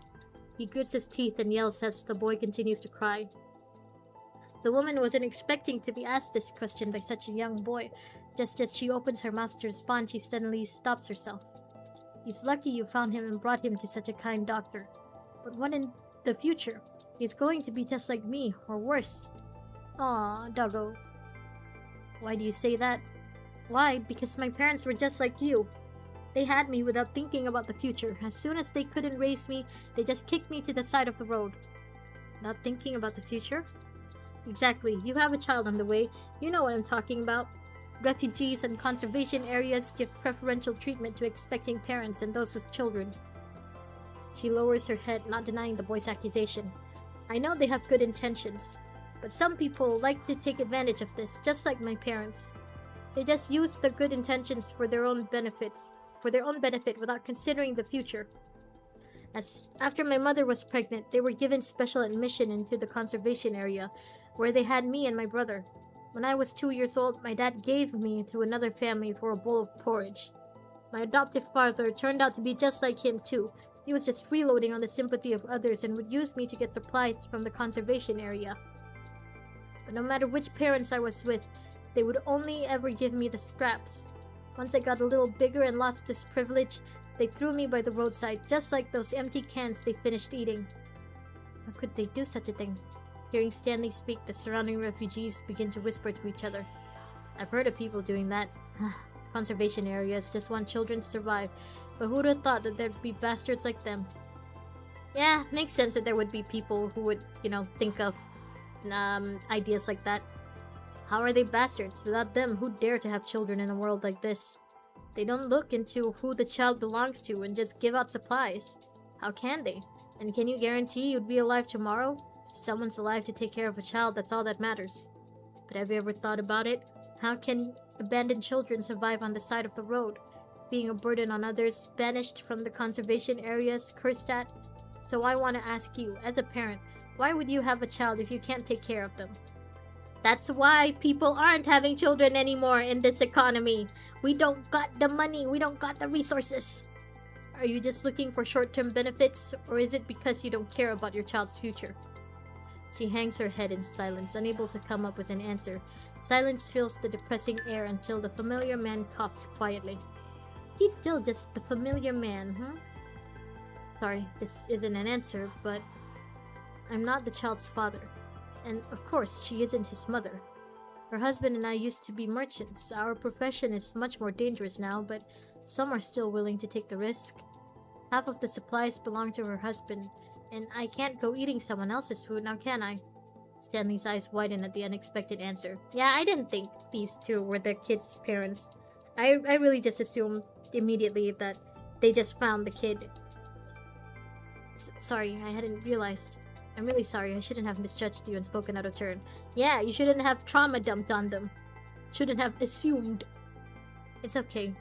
He grits his teeth and yells as the boy continues to cry. The woman wasn't expecting to be asked this question by such a young boy. Just as she opens her mouth to respond, she suddenly stops herself. He's lucky you found him and brought him to such a kind doctor. But what in the future? He's going to be just like me, or worse. Aw, doggo. Why do you say that? Why? Because my parents were just like you. They had me without thinking about the future. As soon as they couldn't raise me, they just kicked me to the side of the road. Not thinking about the future? Exactly. You have a child on the way. You know what I'm talking about. Refugees and conservation areas give preferential treatment to expecting parents and those with children. She lowers her head, not denying the boy's accusation. I know they have good intentions, but some people like to take advantage of this, just like my parents. They just use the good intentions for their own benefit without considering the future. After my mother was pregnant, they were given special admission into the conservation area, where they had me and my brother. When I was 2 years old, my dad gave me to another family for a bowl of porridge. My adoptive father turned out to be just like him too. He was just freeloading on the sympathy of others and would use me to get supplies from the conservation area. But no matter which parents I was with, they would only ever give me the scraps. Once I got a little bigger and lost this privilege, they threw me by the roadside, just like those empty cans they finished eating. How could they do such a thing? Hearing Stanley speak, the surrounding refugees begin to whisper to each other. I've heard of people doing that. Conservation areas just want children to survive, but who would have thought that there'd be bastards like them? Yeah, makes sense that there would be people who would, think of ideas like that. How are they bastards? Without them, who'd dare to have children in a world like this? They don't look into who the child belongs to and just give out supplies. How can they? And can you guarantee you'd be alive tomorrow? If someone's alive to take care of a child, that's all that matters. But have you ever thought about it? How can abandoned children survive on the side of the road? Being a burden on others, banished from the conservation areas, cursed at? So I want to ask you, as a parent, why would you have a child if you can't take care of them? That's why people aren't having children anymore in this economy. We don't got the money, we don't got the resources. Are you just looking for short-term benefits, or is it because you don't care about your child's future? She hangs her head in silence, unable to come up with an answer. Silence fills the depressing air until the familiar man coughs quietly. He's still just the familiar man, huh? Sorry, this isn't an answer, but I'm not the child's father. And of course, she isn't his mother. Her husband and I used to be merchants. Our profession is much more dangerous now, but some are still willing to take the risk. Half of the supplies belong to her husband, and I can't go eating someone else's food now, can I? Stanley's eyes widen at the unexpected answer. Yeah, I didn't think these two were the kids' parents. I really just assumed immediately that they just found the kid. Sorry, I hadn't realized. I'm really sorry. I shouldn't have misjudged you and spoken out of turn. Yeah, you shouldn't have trauma dumped on them. Shouldn't have assumed. It's okay.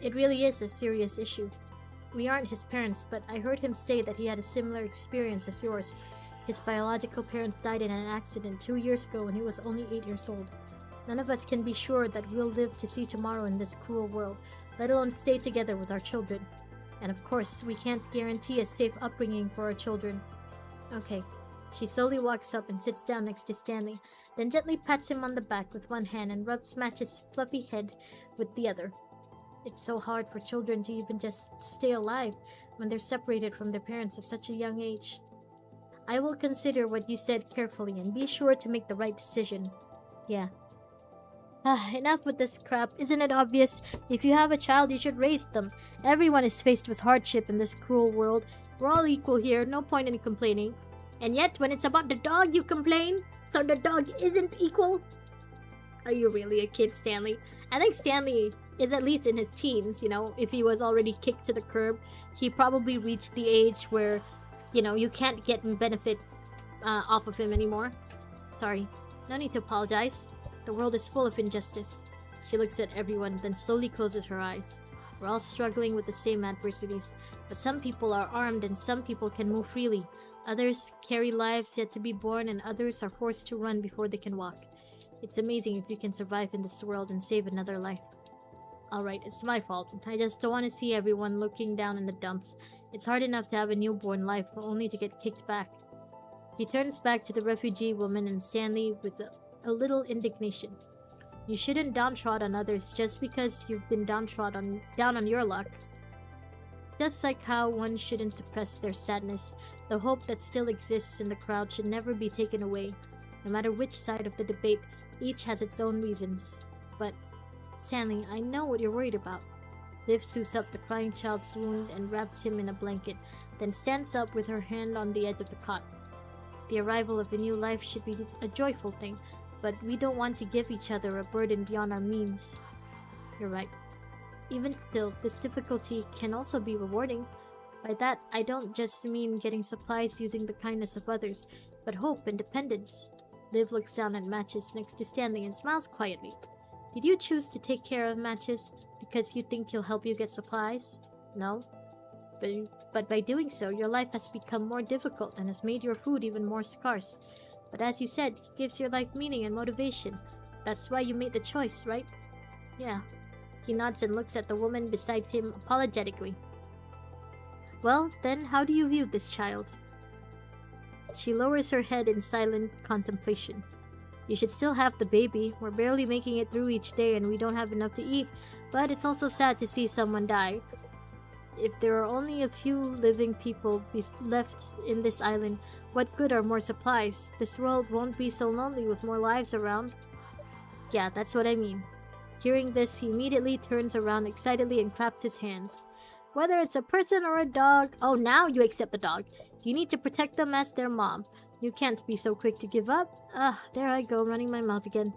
It really is a serious issue. We aren't his parents, but I heard him say that he had a similar experience as yours. His biological parents died in an accident 2 years ago when he was only 8 years old. None of us can be sure that we'll live to see tomorrow in this cruel world, let alone stay together with our children. And of course, we can't guarantee a safe upbringing for our children. Okay. She slowly walks up and sits down next to Stanley, then gently pats him on the back with one hand and rubs Match's fluffy head with the other. It's so hard for children to even just stay alive when they're separated from their parents at such a young age. I will consider what you said carefully and be sure to make the right decision. Yeah. Enough with this crap. Isn't it obvious? If you have a child, you should raise them. Everyone is faced with hardship in this cruel world. We're all equal here, no point in complaining. And yet, when it's about the dog, you complain? So the dog isn't equal? Are you really a kid, Stanley? I think Stanley is at least in his teens, you know. If he was already kicked to the curb, he probably reached the age where, you know, you can't get benefits off of him anymore. Sorry. No need to apologize. The world is full of injustice. She looks at everyone, then slowly closes her eyes. We're all struggling with the same adversities, but some people are armed and some people can move freely. Others carry lives yet to be born, and others are forced to run before they can walk. It's amazing if you can survive in this world and save another life. Alright, it's my fault. I just don't want to see everyone looking down in the dumps. It's hard enough to have a newborn life, only to get kicked back. He turns back to the refugee woman and Stanley with a little indignation. You shouldn't downtrod on others just because you've been down on your luck. Just like how one shouldn't suppress their sadness, the hope that still exists in the crowd should never be taken away. No matter which side of the debate, each has its own reasons. But, Stanley, I know what you're worried about. Liv sews up the crying child's wound and wraps him in a blanket, then stands up with her hand on the edge of the cot. The arrival of a new life should be a joyful thing, but we don't want to give each other a burden beyond our means. You're right. Even still, this difficulty can also be rewarding. By that, I don't just mean getting supplies using the kindness of others, but hope and dependence. Liv looks down at Matches next to Stanley and smiles quietly. Did you choose to take care of Matches because you think he'll help you get supplies? No. But by doing so, your life has become more difficult and has made your food even more scarce. But as you said, it gives your life meaning and motivation. That's why you made the choice, right? Yeah. He nods and looks at the woman beside him apologetically. Well, then how do you view this child? She lowers her head in silent contemplation. You should still have the baby. We're barely making it through each day and we don't have enough to eat, but it's also sad to see someone die. If there are only a few living people left in this island, what good are more supplies? This world won't be so lonely with more lives around. Yeah, that's what I mean. Hearing this, he immediately turns around excitedly and claps his hands. Whether it's a person or a dog... Oh, now you accept the dog. You need to protect them as their mom. You can't be so quick to give up. There I go, running my mouth again.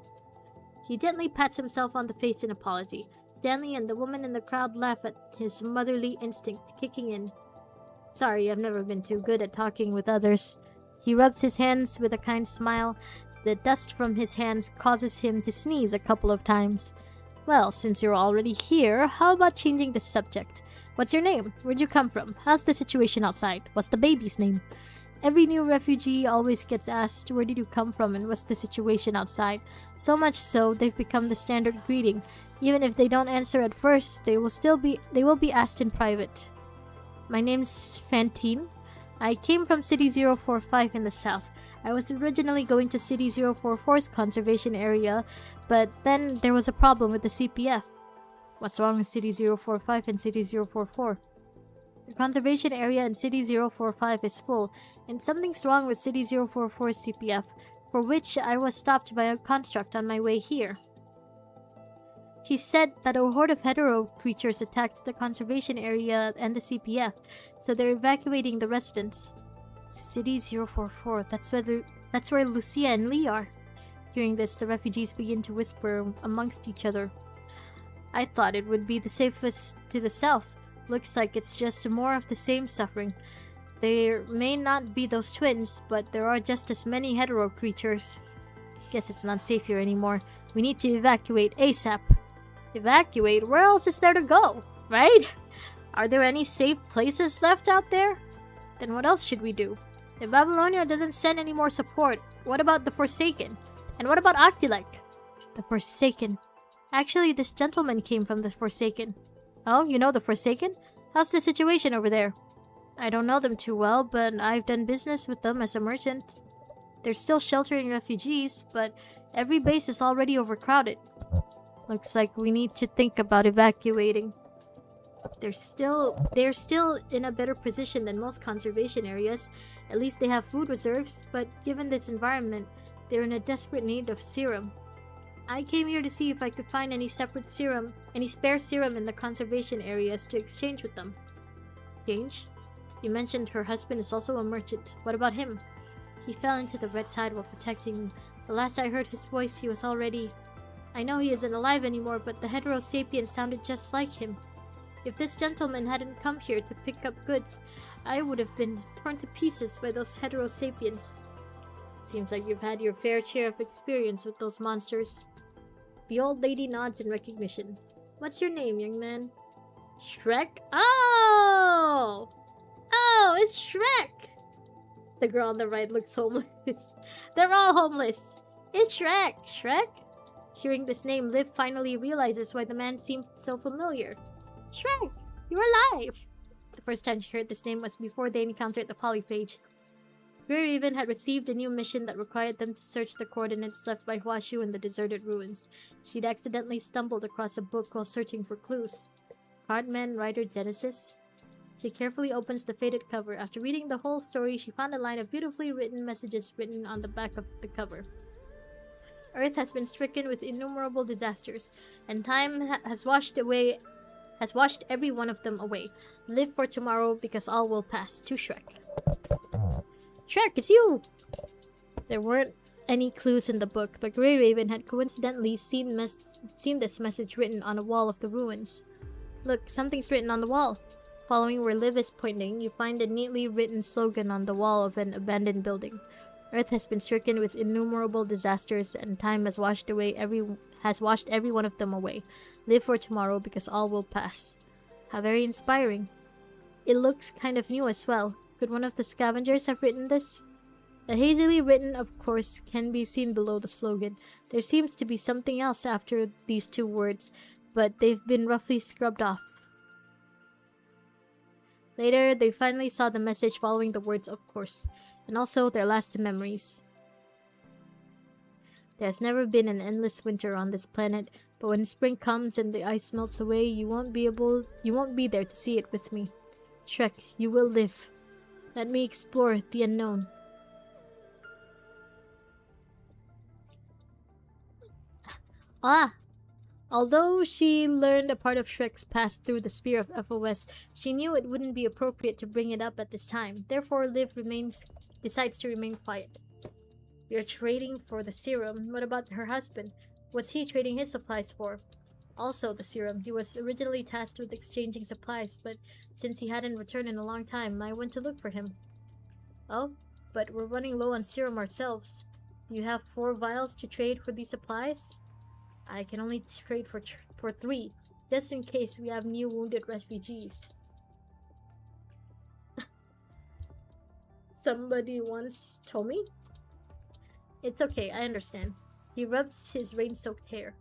He gently pats himself on the face in apology. Stanley and the woman in the crowd laugh at his motherly instinct kicking in. Sorry, I've never been too good at talking with others. He rubs his hands with a kind smile. The dust from his hands causes him to sneeze a couple of times. Well, since you're already here, how about changing the subject? What's your name? Where'd you come from? How's the situation outside? What's the baby's name? Every new refugee always gets asked, where did you come from and what's the situation outside? So much so, they've become the standard greeting. Even if they don't answer at first, they will be asked in private. My name's Fantine. I came from City 045 in the south. I was originally going to City 044's conservation area, but then there was a problem with the CPF. What's wrong with City 045 and City 044? The conservation area in City 045 is full, and something's wrong with City 044's CPF, for which I was stopped by a construct on my way here. He said that a horde of hetero creatures attacked the conservation area and the CPF, so they're evacuating the residents. City 044, that's where Lucia and Lee are. Hearing this, the refugees begin to whisper amongst each other. I thought it would be the safest to the south. Looks like it's just more of the same suffering. There may not be those twins, but there are just as many hetero creatures. Guess it's not safe here anymore. We need to evacuate ASAP. Evacuate? Where else is there to go, right? Are there any safe places left out there? Then what else should we do? If Babylonia doesn't send any more support, what about the Forsaken? And what about Octilike? The Forsaken. Actually, this gentleman came from the Forsaken. Oh, you know the Forsaken? How's the situation over there? I don't know them too well, but I've done business with them as a merchant. They're still sheltering refugees, but every base is already overcrowded. Looks like we need to think about evacuating. They're still in a better position than most conservation areas. At least they have food reserves, but given this environment, they're in a desperate need of serum. I came here to see if I could find any spare serum in the conservation areas to exchange with them. Exchange? You mentioned her husband is also a merchant. What about him? He fell into the red tide while protecting me. The last I heard his voice, he was already... I know he isn't alive anymore, but the hetero sapien sounded just like him. If this gentleman hadn't come here to pick up goods, I would have been torn to pieces by those hetero sapiens. Seems like you've had your fair share of experience with those monsters. The old lady nods in recognition. What's your name, young man? Shrek? Oh! Oh, it's Shrek! The girl on the right looks homeless. They're all homeless. It's Shrek! Shrek? Hearing this name, Liv finally realizes why the man seemed so familiar. Shrek! You're alive! The first time she heard this name was before they encountered the polyphage. Grey Raven had received a new mission that required them to search the coordinates left by Huashu in the deserted ruins. She'd accidentally stumbled across a book while searching for clues. Cardman Rider Genesis? She carefully opens the faded cover. After reading the whole story, she found a line of beautifully written messages written on the back of the cover. Earth has been stricken with innumerable disasters, and time has washed every one of them away. Live for tomorrow, because all will pass. To Shrek. Shrek, it's you! There weren't any clues in the book, but Grey Raven had coincidentally seen this message written on a wall of the ruins. Look, something's written on the wall. Following where Liv is pointing, you find a neatly written slogan on the wall of an abandoned building. Earth has been stricken with innumerable disasters, and time has washed every one of them away. Live for tomorrow, because all will pass. How very inspiring. It looks kind of new as well. Could one of the scavengers have written this? The hazily written, of course, can be seen below the slogan. There seems to be something else after these two words, but they've been roughly scrubbed off. Later, they finally saw the message following the words, of course, and also their last memories. There's never been an endless winter on this planet, but when spring comes and the ice melts away, you won't be there to see it with me. Shrek, you will live. Let me explore the unknown. Ah! Although she learned a part of Shrek's past through the Spear of FOS, she knew it wouldn't be appropriate to bring it up at this time. Therefore, Liv decides to remain quiet. You're trading for the serum. What about her husband? What's he trading his supplies for? Also, the serum. He was originally tasked with exchanging supplies, but since he hadn't returned in a long time, I went to look for him. Oh, but we're running low on serum ourselves. Do you have 4 vials to trade for these supplies? I can only trade for 3, just in case we have new wounded refugees. Somebody wants Tommy? It's okay, I understand. He rubs his rain-soaked hair.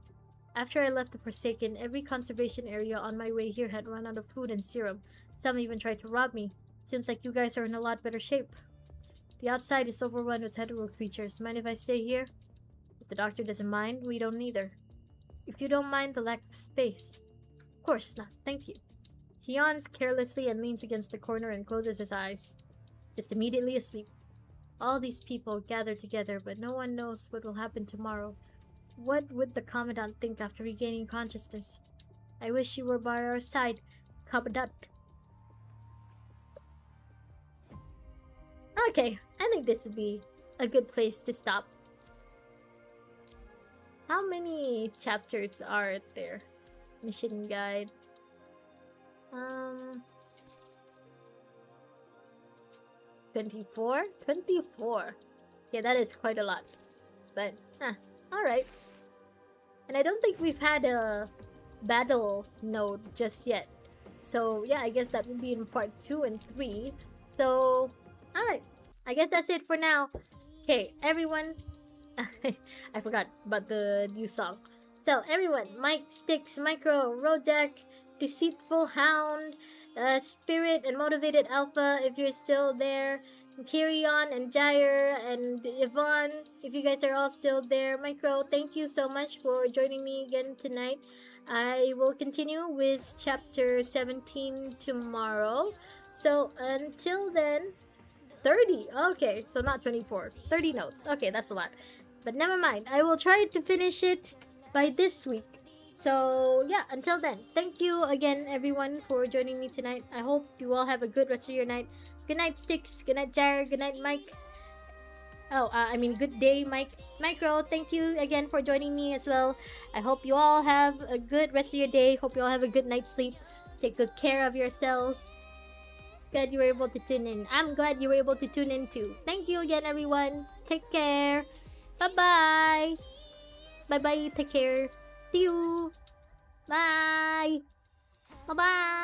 After I left the Forsaken, every conservation area on my way here had run out of food and serum. Some even tried to rob me. Seems like you guys are in a lot better shape. The outside is overrun with hetero creatures. Mind if I stay here? If the doctor doesn't mind, we don't either. If you don't mind the lack of space. Of course not, thank you. He yawns carelessly and leans against the corner and closes his eyes. Just immediately asleep. All these people gather together, but no one knows what will happen tomorrow. What would the Commandant think after regaining consciousness? I wish you were by our side, Commandant. Okay, I think this would be a good place to stop. How many chapters are there? Mission guide. 24? 24. Yeah, that is quite a lot. But, alright. And I don't think we've had a battle node just yet. So, yeah, I guess that would be in part 2 and 3. So, alright. I guess that's it for now. Okay, everyone. I forgot about the new song. So, everyone, Mike, Sticks, Micro, Rojack, Deceitful Hound, Spirit, and Motivated Alpha, if you're still there, Kirion and Jair and Yvonne, if you guys are all still there. Micro, thank you so much for joining me again tonight. I will continue with chapter 17 tomorrow. So, until then, 30. Okay, so not 24. 30 notes. Okay, that's a lot. But never mind. I will try to finish it by this week. So, yeah, until then, thank you again, everyone, for joining me tonight. I hope you all have a good rest of your night. Good night, Sticks. Good night, Jared. Good night, Mike. Oh, good day, Mike. Micro, thank you again for joining me as well. I hope you all have a good rest of your day. Hope you all have a good night's sleep. Take good care of yourselves. Glad you were able to tune in. I'm glad you were able to tune in too. Thank you again, everyone. Take care. Bye-bye. Bye-bye. Take care. See you. Bye. Bye-bye.